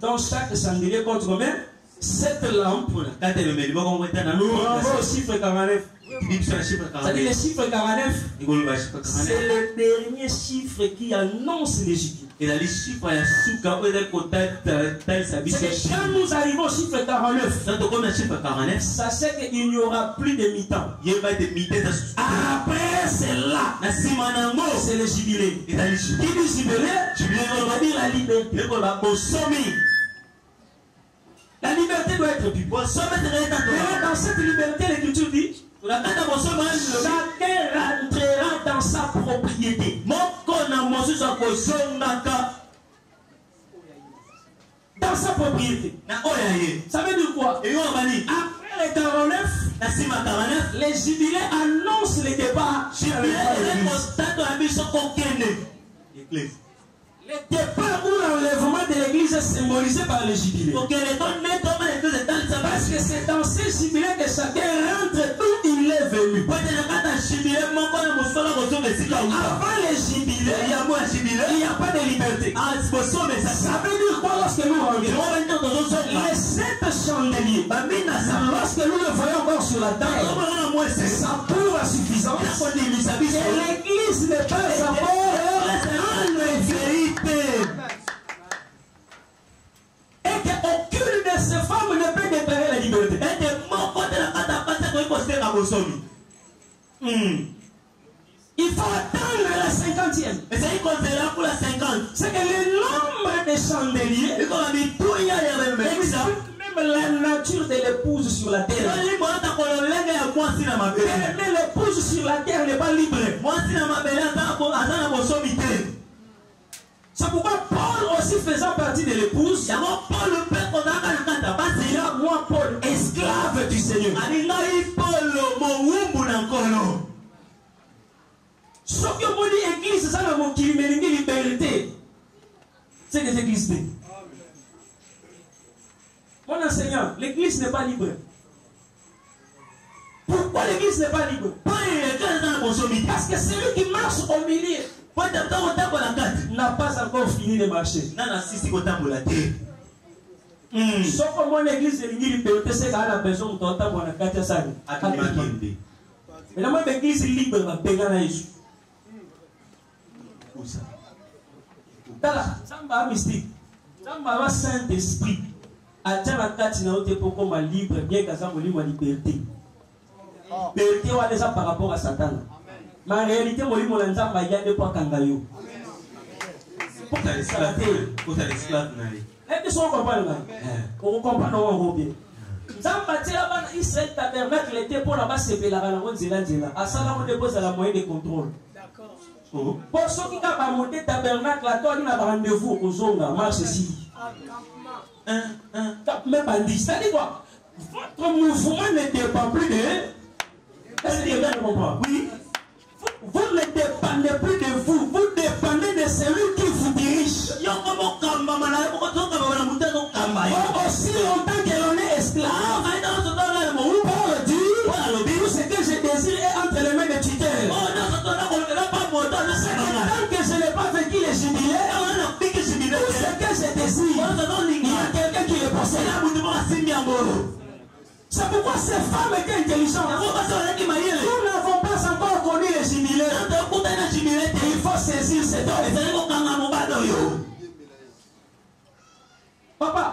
Dans chaque chandelier compte combien? 7 lampes. Nous renvoie au chiffre 49. C'est-à-dire le chiffre 49, c'est le dernier chiffre qui annonce les jubilés. C'est que quand nous arrivons au chiffre 49, sachez qu'il n'y aura plus de mi-temps. Après cela, c'est le jubilé. Qui dit jubilé, on va dire la liberté. La liberté doit être publique. Dans cette liberté, l'Écriture dit, chacun rentrera dans sa propriété. Dans sa propriété. Ça veut dire quoi? Après les 49, les jubilés annoncent le départ. Le départ ou l'enlèvement de l'église est symbolisé par les jubilés. Parce que c'est dans ces jubilés que chacun rentre d'où il est venu. Avant les jubilés, jubilé, il n'y a pas de liberté. Ça veut dire quoi lorsque nous rentrons? Les 7 chandeliers, lorsque nous le voyons encore sur la terre, ça prouve la suffisance. Et l'église n'est pas encore une vérité. Et qu'aucune de ces femmes ne peut déclarer la liberté. Il faut attendre la 50e. C'est que le nombre de chandeliers explique même la nature de l'épouse sur la terre. Mais l'épouse sur la terre n'est pas libre. C'est pourquoi Paul aussi faisant partie de l'épouse, il y a moi Paul, esclave du Seigneur. Ce que vous dites église, ça n'a pas liberté. C'est des églises. Mon enseignant, l'église n'est pas libre. Pourquoi l'église n'est pas libre? Parce que celui qui marche au milieu n'a pas encore fini de marcher. Sauf que mon église est liberté, c'est qu'elle a besoin de temps pour la carte. Mais la église est libre, va payer la Jésus. Samba mystique, Samba Saint-Esprit. Atteint carte pour qu'on libre, bien qu'à ça, la liberté. Liberté, on a déjà par rapport à Satan. Mais en réalité, on a des points kangayo. Pour que l'esclave. Est-ce qu'on comprend? On comprend bien. Israël tabernacle était pour la base de la Rana. À ça, on dépose à la moyenne de contrôle. Pour ceux qui ont monté tabernacle, là, on a rendez-vous aux Zonga, marche ici. Même pas dit. C'est-à-dire quoi? Votre mouvement ne dépend plus de. Est-ce que vous comprenez? Oui. Vous ne dépendez plus de vous. Vous dépendez de celui qui vous dirige. Aussi longtemps que l'on est esclave, Paul dit, tout ce que je désire est entre les mains de tuteurs. Tant que je n'ai pas vécu les jubilés, tout ce que je désire, il y a quelqu'un qui le possède. C'est pourquoi ces femmes étaient intelligentes. Nous n'avons pas encore connu les jubilés. Il faut saisir cet homme. Papa,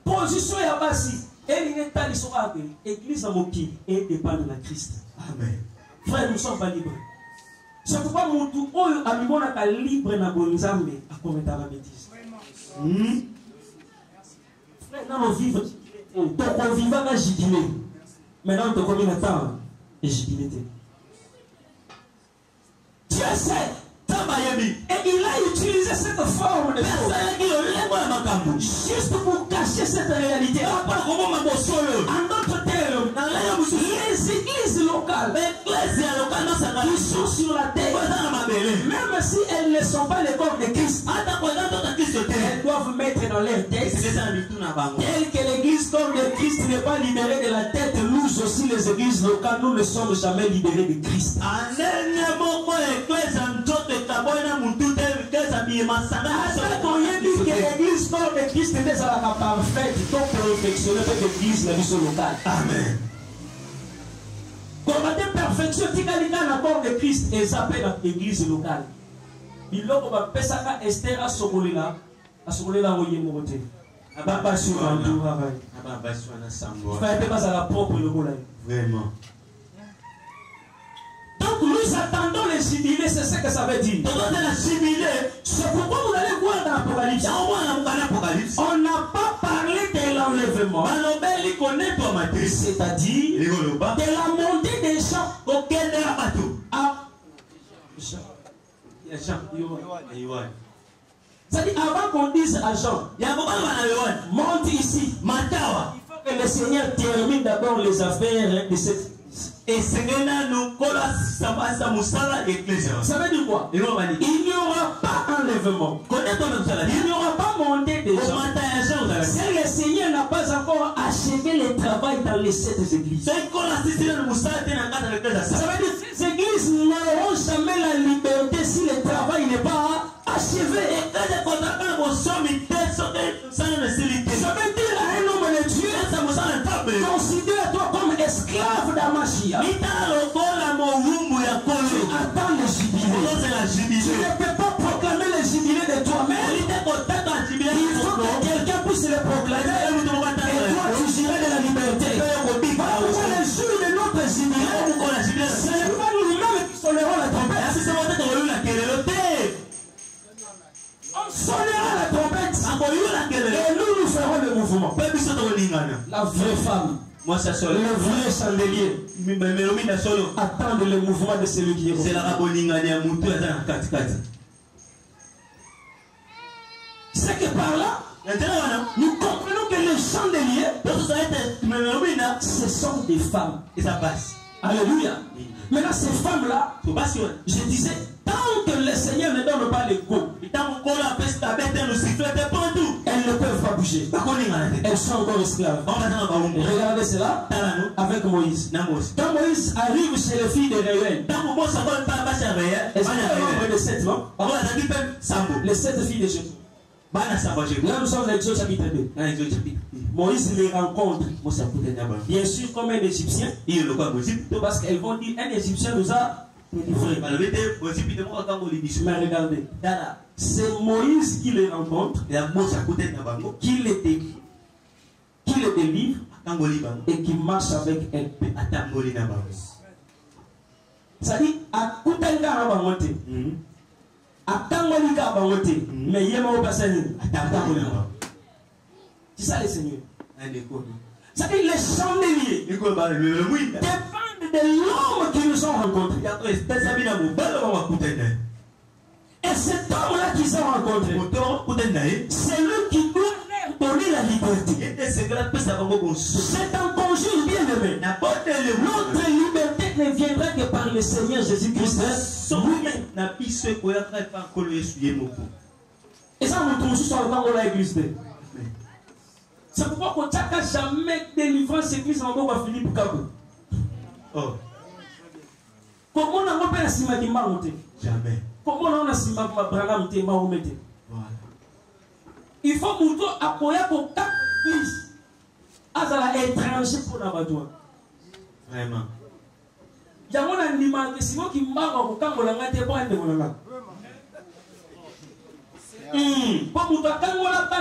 position est bassi. Et l'église à Moki et dépend de la Christ. Amen. Frère, nous ne sommes pas libres. C'est pourquoi mon tout a mis mon libre na bonzambe à commettre la bêtise. Frère, nous vivons. Donc on vit à jubilé. Maintenant, on te combien de temps et jubilé. Dieu sait. Et il a utilisé cette forme de choses juste pour cacher cette réalité. En d'autres termes, les églises locales qui sont sur la terre, même si elles ne sont pas les corps de Christ, elles doivent mettre dans leur tête tel que l'église corps de Christ n'est pas libérée de la tête. Nous aussi, les églises locales, nous ne sommes jamais libérés de Christ. Quand il dit que l'église corps de Christ est parfaite, donc perfectionner l'église locale. Amen. Quand on dit perfection, tu as le corps de Christ et ça s'appelle l'église locale. Il va faire ça à Esther à Sokolila Oyemorote. Ababa sur un tour. Ababa sur un assemblée. Il faut pas à la propre le mot là. Vraiment. Donc nous attendons les jubilés, c'est ce que ça veut dire. C'est pourquoi vous allez voir dans l'Apocalypse. On n'a pas parlé de l'enlèvement. C'est-à-dire de la montée des gens. C'est-à-dire avant qu'on dise à Jean, monte ici. Il faut que le Seigneur termine d'abord les affaires de cette. Et c'est que nous, ça veut dire quoi? Il n'y aura pas enlèvement. Il n'y aura pas montée des gens. Si le Seigneur n'a pas encore achevé le travail dans les 7 églises. Ça veut dire que ces églises n'auront jamais la liberté si le travail n'est pas achevé. Ça veut dire à un homme de Dieu, considère-toi comme esclave d'Amashia. Tu attends le jubilé. Tu ne peux pas proclamer le jubilé de toi-même. Il faut que quelqu'un puisse le proclamer. Et toi, tu giras de la liberté. Pourquoi le jour de notre jubilé, ce n'est pas nous-mêmes qui sonnerons la trompette. On sonnera la trompette. Et nous ferons le mouvement. La vraie femme. Le vrai chandelier attendre le mouvement de celui qui est revenu. C'est que par là, nous comprenons que les chandeliers, ce sont des femmes. Et ça passe. Alléluia. Maintenant, ces femmes-là, je disais, tant que le Seigneur ne donne pas les go, elles ne peuvent pas bouger. Elles sont encore esclaves. Regardez cela avec Moïse. Quand Moïse arrive chez les filles de Réuel, est-ce qu'il y a un nombre de 7, non? Les 7 filles de Jésus. Là, nous sommes dans l'Exode chapitre 2. Moïse les rencontre. Bien sûr, comme un Égyptien. Parce qu'elles vont dire un Égyptien nous a délivrés. Mais regardez, c'est Moïse qui les rencontre, qui les délivre et qui marche avec elle. C'est-à-dire, à Koutanga Rabamote. Mais il y a c'est ça le Seigneur. Ça veut dire les chandeliers dépendent de l'homme qui nous ont rencontrés. Et cet homme-là qu'ils ont rencontré, c'est lui qui doit leur donner la liberté. C'est un conjure bien aimé. Notre liberté ne viendra que par le Seigneur Jésus-Christ. Et ça, on trouve sur le temps de l'église. C'est pourquoi on n'a jamais délivrance église en Boba Philippe Kabou. Comment on a pas la cima qui m'a monté? Jamais. Comment on a la cima qui m'a brûlé m'a remetté? Il faut plutôt appuyer pour 4 églises. À l'étranger pour la badoua. Vraiment. Il y a un animal qui sinon qui m'a rendu quand on l'a été bon et de mon là. Pour vous quand on l'a pas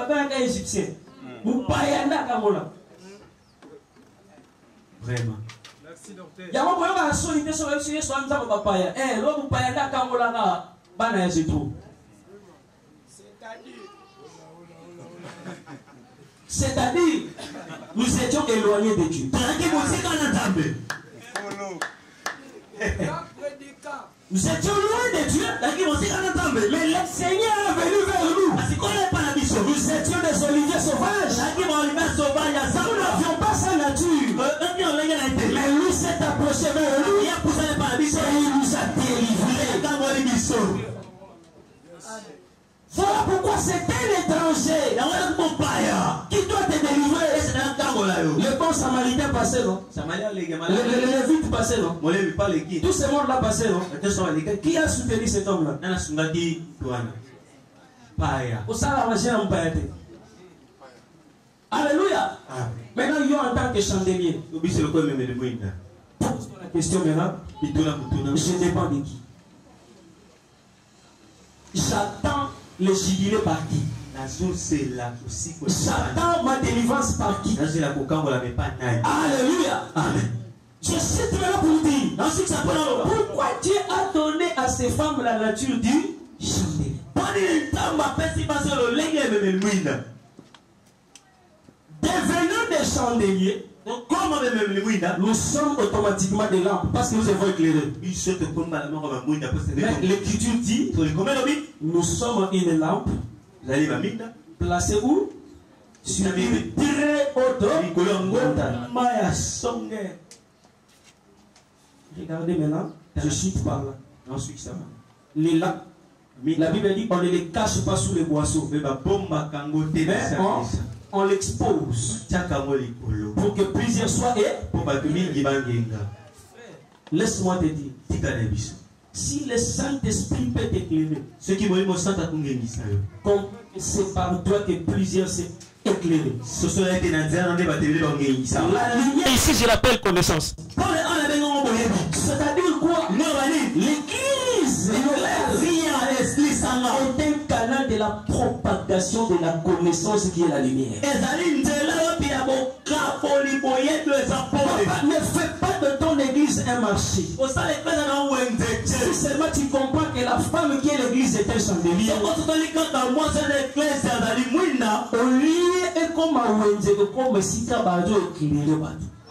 dans la égyptien. Vous payez là vraiment. Merci docteur. Il y a un problème à la solidité sur le sujet sur un temps de payer. Eh, l'homme vous payez là quand on l'a pas dans Égypte. C'est-à-dire, nous étions éloignés de Dieu. Nous étions loin de Dieu, mais le Seigneur est venu vers nous. Nous étions des oliviers sauvages. Nous n'avions pas sa nature. Mais lui s'est approché vers nous et il nous a délivrés. Voilà pourquoi c'est un étranger qui doit te délivrer. Le bon samaritain passé, non? Le lévite passé, non? Tout ce monde-là passé, non? Qui a soutenu cet homme-là? Alléluia. Maintenant, il y a en tant que chandelier. Pose la question maintenant. Je dépends de qui? J'attends le jubilé par qui? J'attends ma délivrance par qui? Alléluia. Amen. Je cite maintenant pour dire pourquoi Dieu a donné à ces femmes la nature du chandelier. Devenons des chandeliers. Nous sommes automatiquement des lampes parce que nous avons éclairé. Mais l'Écriture dit nous sommes une lampe placée où? Sur une très haute montagne. Regardez maintenant, je cite par là. Ensuite, ça va. Les lacs, la Bible dit on ne les cache pas sous les boisseaux. Mais on l'expose pour que plusieurs soient laisse-moi te dire, si le Saint-Esprit peut t'éclairer, c'est par toi que plusieurs s'est éclairé. Ici, je l'appelle connaissance. C'est-à-dire quoi? L'Église est un canal de la propagation de la connaissance qui est la lumière. Ne fais pas de ton église un marché. Si seulement tu comprends que la femme qui est l'église est un chandelier, au lieu et comme un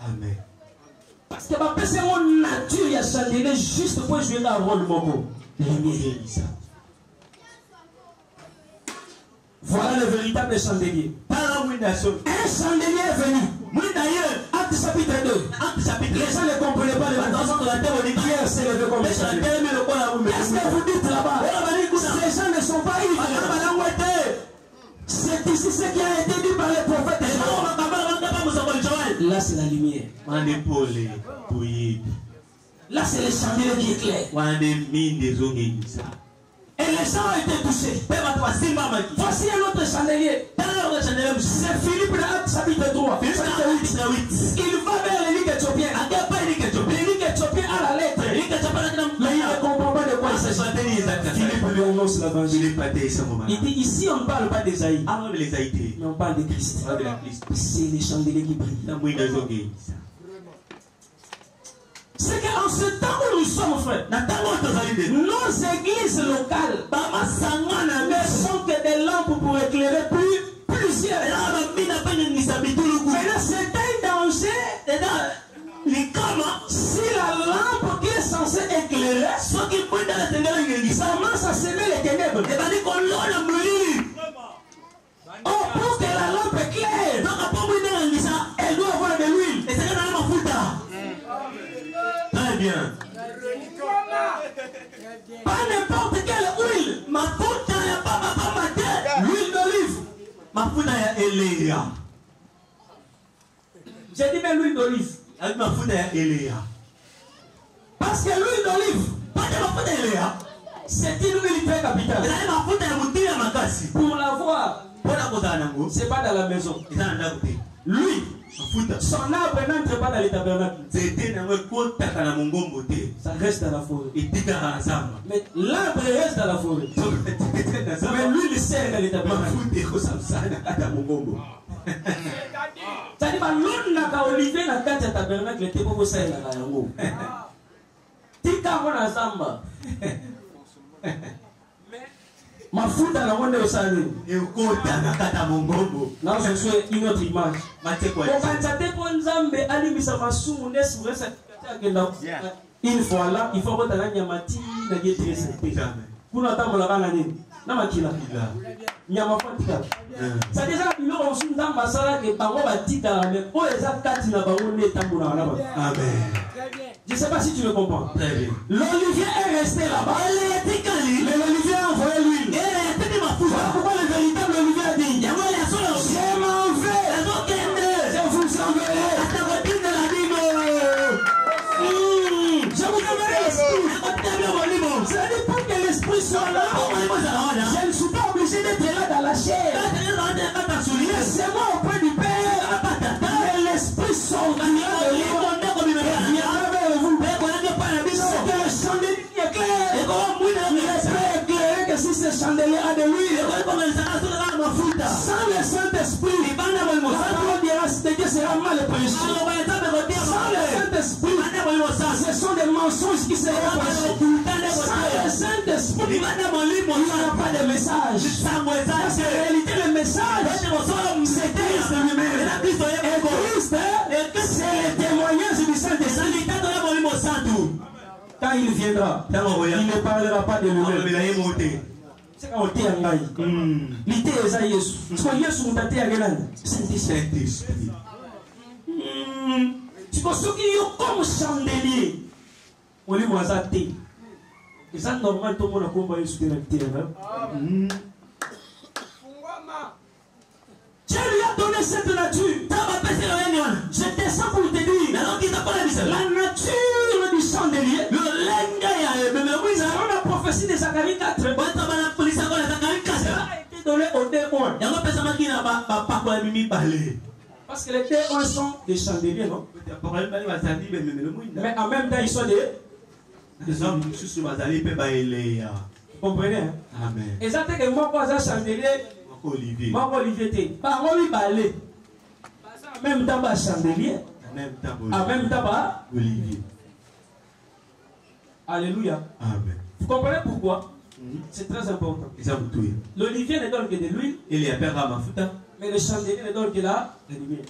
Amen. Parce que ma personne nature y a chandelier juste pour jouer dans le rôle de mon lumière. Voilà le véritable chandelier. Un chandelier est venu. Acte chapitre 2. Les gens ne comprenaient pas les Pierre s'est levé comme chandelier. Qu'est-ce que vous dites là-bas? Ces gens ne sont pas ivres. C'est ici ce qui a été dit par les prophètes. Là c'est la lumière. Là c'est le chandelier qui éclaire. Et les gens ont été touchés. Voici un autre chandelier. C'est Philippe dans Acte chapitre 3. Il va vers l'élique éthiopien. L'élique éthiopien a la lettre. Mais il ne comprend pas de quoi il s'agit. Philippe lui annonce l'évangile. Il dit ici on ne parle pas d'Ésaïe, mais on parle de Christ. C'est les chandeliers qui brillent. C'est qu'en ce temps où nous sommes, frères, nos églises locales ne sont que des lampes pour éclairer plusieurs. Mais là, c'est un danger. Si la lampe qui est censée éclairer commence à semer les ténèbres, pour que la lampe éclaire, elle doit avoir de l'huile. Très bien. Pas n'importe quelle huile. L'huile d'olive. J'ai dit mais l'huile d'olive. Parce que l'huile d'olive, c'est une huile très capitale. Pour l'avoir, c'est pas dans la maison. Lui, son arbre n'entre pas dans les tabernacles. Ça reste dans la forêt. Mais l'arbre reste dans la forêt. Mais lui, il sert dans les tabernacles. C'est-à-dire que l'autre n'a qu'à Olivier n'a qu'à tabernacle, il était pour vous servir dans la yango. Tika mona zamba. Mafuta na monde osali. Ekota na kata mongombo. Là je suis une autre image. Okanzate po nzambe alimisa masumu nesu resa kenda. Une fois là, il faut que tu nyamati na yetrese. Kuna tamola bana nini? Na makila. Nyama fatika. Ça déjà il a reçu nzamba sala ke bango batika mais o eza kati na bango ne tambola na ba. Amen. Je ne sais pas si tu le comprends. L'olivier est resté là-bas. Mais l'olivier a envoyé l'huile. Pourquoi le véritable olivier a dit je m'en vais. Je vous enverrai. Je vous enverrai l'esprit. C'est-à-dire pour que l'esprit soit là. Je ne suis pas obligé d'être là dans la chair. Laissez-moi auprès du Père. Mais l'esprit sortira de l'île. Si ce chandelier a de l'huile, sans le Saint-Esprit, la parole de Dieu sera mal prêchée. Sans le Saint-Esprit, ce sont des mensonges qui seront prêchés. Sans le Saint-Esprit, il n'y aura pas de message. Parce qu'en réalité, le message, c'est Christ lui-même. Et Christ, c'est le témoignage du Saint-Esprit. Quand il viendra, il ne parlera pas de lui-même. C'est quand on dit à Ngaï. L'idée est ça, Yesu. Tu vois, Yesu, on t'a dit à Ngaï. Saint-Esprit. Tu vois, ceux qui ont comme chandelier, On lui voit ça thé. Et ça, normal, tout le monde a compris ce que la thé. Dieu lui a donné cette nature. Je descends pour te dire. La nature du chandelier. Dans la prophétie de Zacharie 4. Ça a été donné au T1. Parce que les T1 sont des chandeliers, non? Mais en même temps, ils sont des hommes. Vous comprenez? Amen. Et ça fait que moi, quand j'ai chandelier, moi, Olivier, par moi, il balai. En même temps, pas chandelier. En même temps, pas Olivier. Alléluia. Amen. Vous comprenez pourquoi? C'est très important. L'olivier ne donne que de l'huile. Mais le chandelier ne donne que la lumière.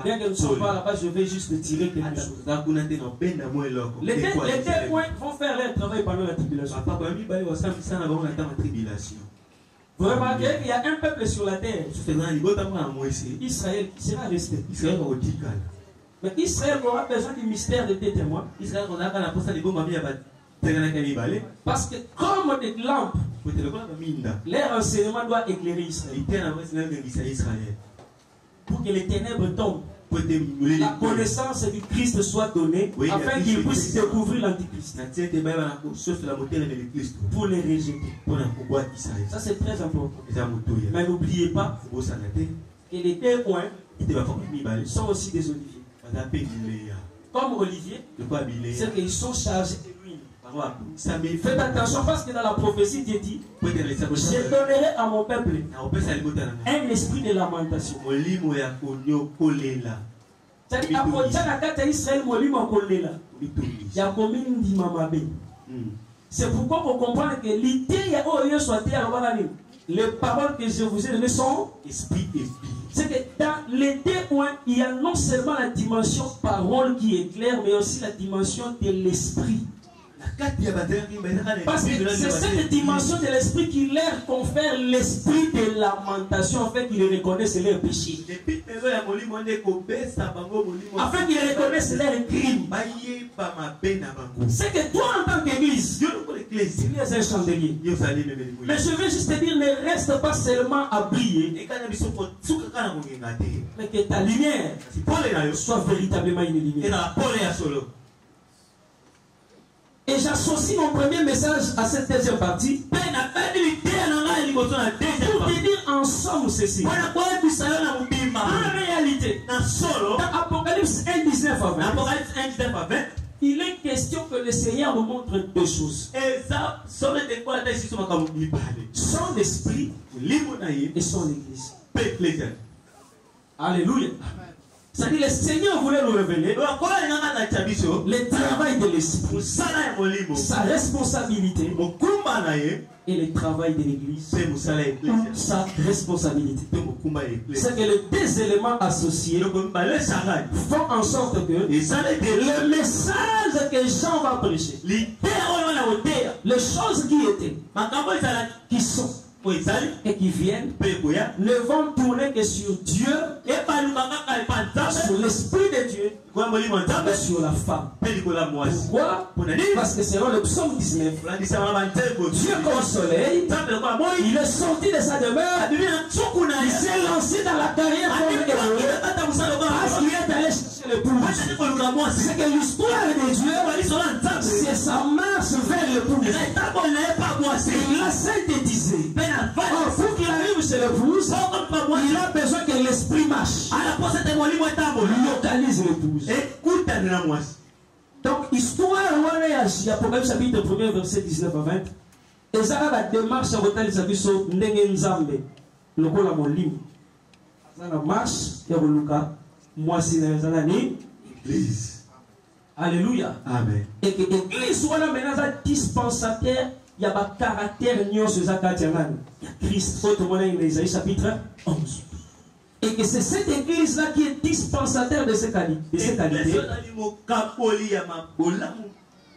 Bien que nous ne sommes pas là-bas, je vais juste tirer quelque chose. Les deux points vont faire leur travail pendant la tribulation. Vous remarquez qu'il y a un peuple sur la terre, Israël, qui sera resté. Mais Israël aura besoin du mystère de tes témoins. Parce que comme des lampes, leur enseignement doit éclairer Israël. Pour que les ténèbres tombent, la connaissance du Christ soit donnée, afin qu'ils puissent découvrir l'Antichrist pour les rejeter. Ça c'est très important. Mais n'oubliez pas que les témoins sont aussi des oliviers. Comme Olivier, c'est qu'ils sont chargés de l'huile. Faites attention parce que dans la prophétie Dieu dit, je donnerai à mon peuple un esprit de lamentation. C'est-à-dire, c'est pourquoi vous comprenez que l'idée les paroles que je vous ai données sont esprit et vie. C'est que dans les deux points, il y a non seulement la dimension parole qui est claire, mais aussi la dimension de l'esprit. Parce que c'est cette dimension de l'esprit qui leur confère l'esprit de lamentation, afin qu'ils reconnaissent leurs péchés, afin qu'ils reconnaissent leurs crimes. C'est que toi en tant qu'église, tu es un chandelier. Mais je veux juste te dire, ne reste pas seulement à briller, mais que ta lumière soit véritablement une lumière. Et j'associe mon premier message à cette deuxième partie pour te dire en somme ceci. En réalité, dans Apocalypse 1:19 à 20, il est question que le Seigneur nous montre deux choses. Son esprit et son église. Alléluia. C'est-à-dire le Seigneur voulait nous révéler le travail de l'esprit, sa responsabilité et le travail de l'église, sa responsabilité. C'est que les deux éléments associés font en sorte que le message que Jean va prêcher, les choses qui étaient, qui sont et qui viennent, ne vont tourner que sur Dieu, sur l'esprit de Dieu, et sur la femme. Pourquoi? Parce que selon le psaume 19, Dieu comme soleil, il est sorti de sa demeure, il s'est lancé dans la carrière comme héros, parce qu'il est allé chercher l'épouse. C'est que l'histoire de Dieu, c'est sa marche vers l'épouse. Il l'a synthétisé. Pour qu'il arrive chez l'épouse, il a besoin que l'esprit marche. Localise l'épouse. Donc, histoire, Apocalypse chapitre 1, verset 19 à 20. Et ça va la démarche à votre aviso, Nengenzambe, le col à mon lim. Ça la marche, et vous Luca, moi c'est dans l'église. Alléluia. Amen. Et que l'église soit là maintenant dispensateur. Il y a un caractère nion sur Zakatianan. Il y a Christ, autrement dans Isaïe chapitre 11. Et que c'est cette église-là qui est dispensateur de ces qualités.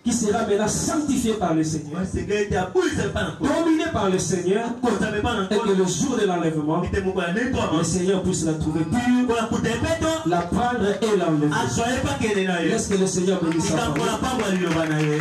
qui sera maintenant sanctifiée par le Seigneur, dominée par le Seigneur, et que le jour de l'enlèvement, le Seigneur puisse la trouver pure, la prendre et l'enlever. Laisse que le Seigneur bénisse sa famille.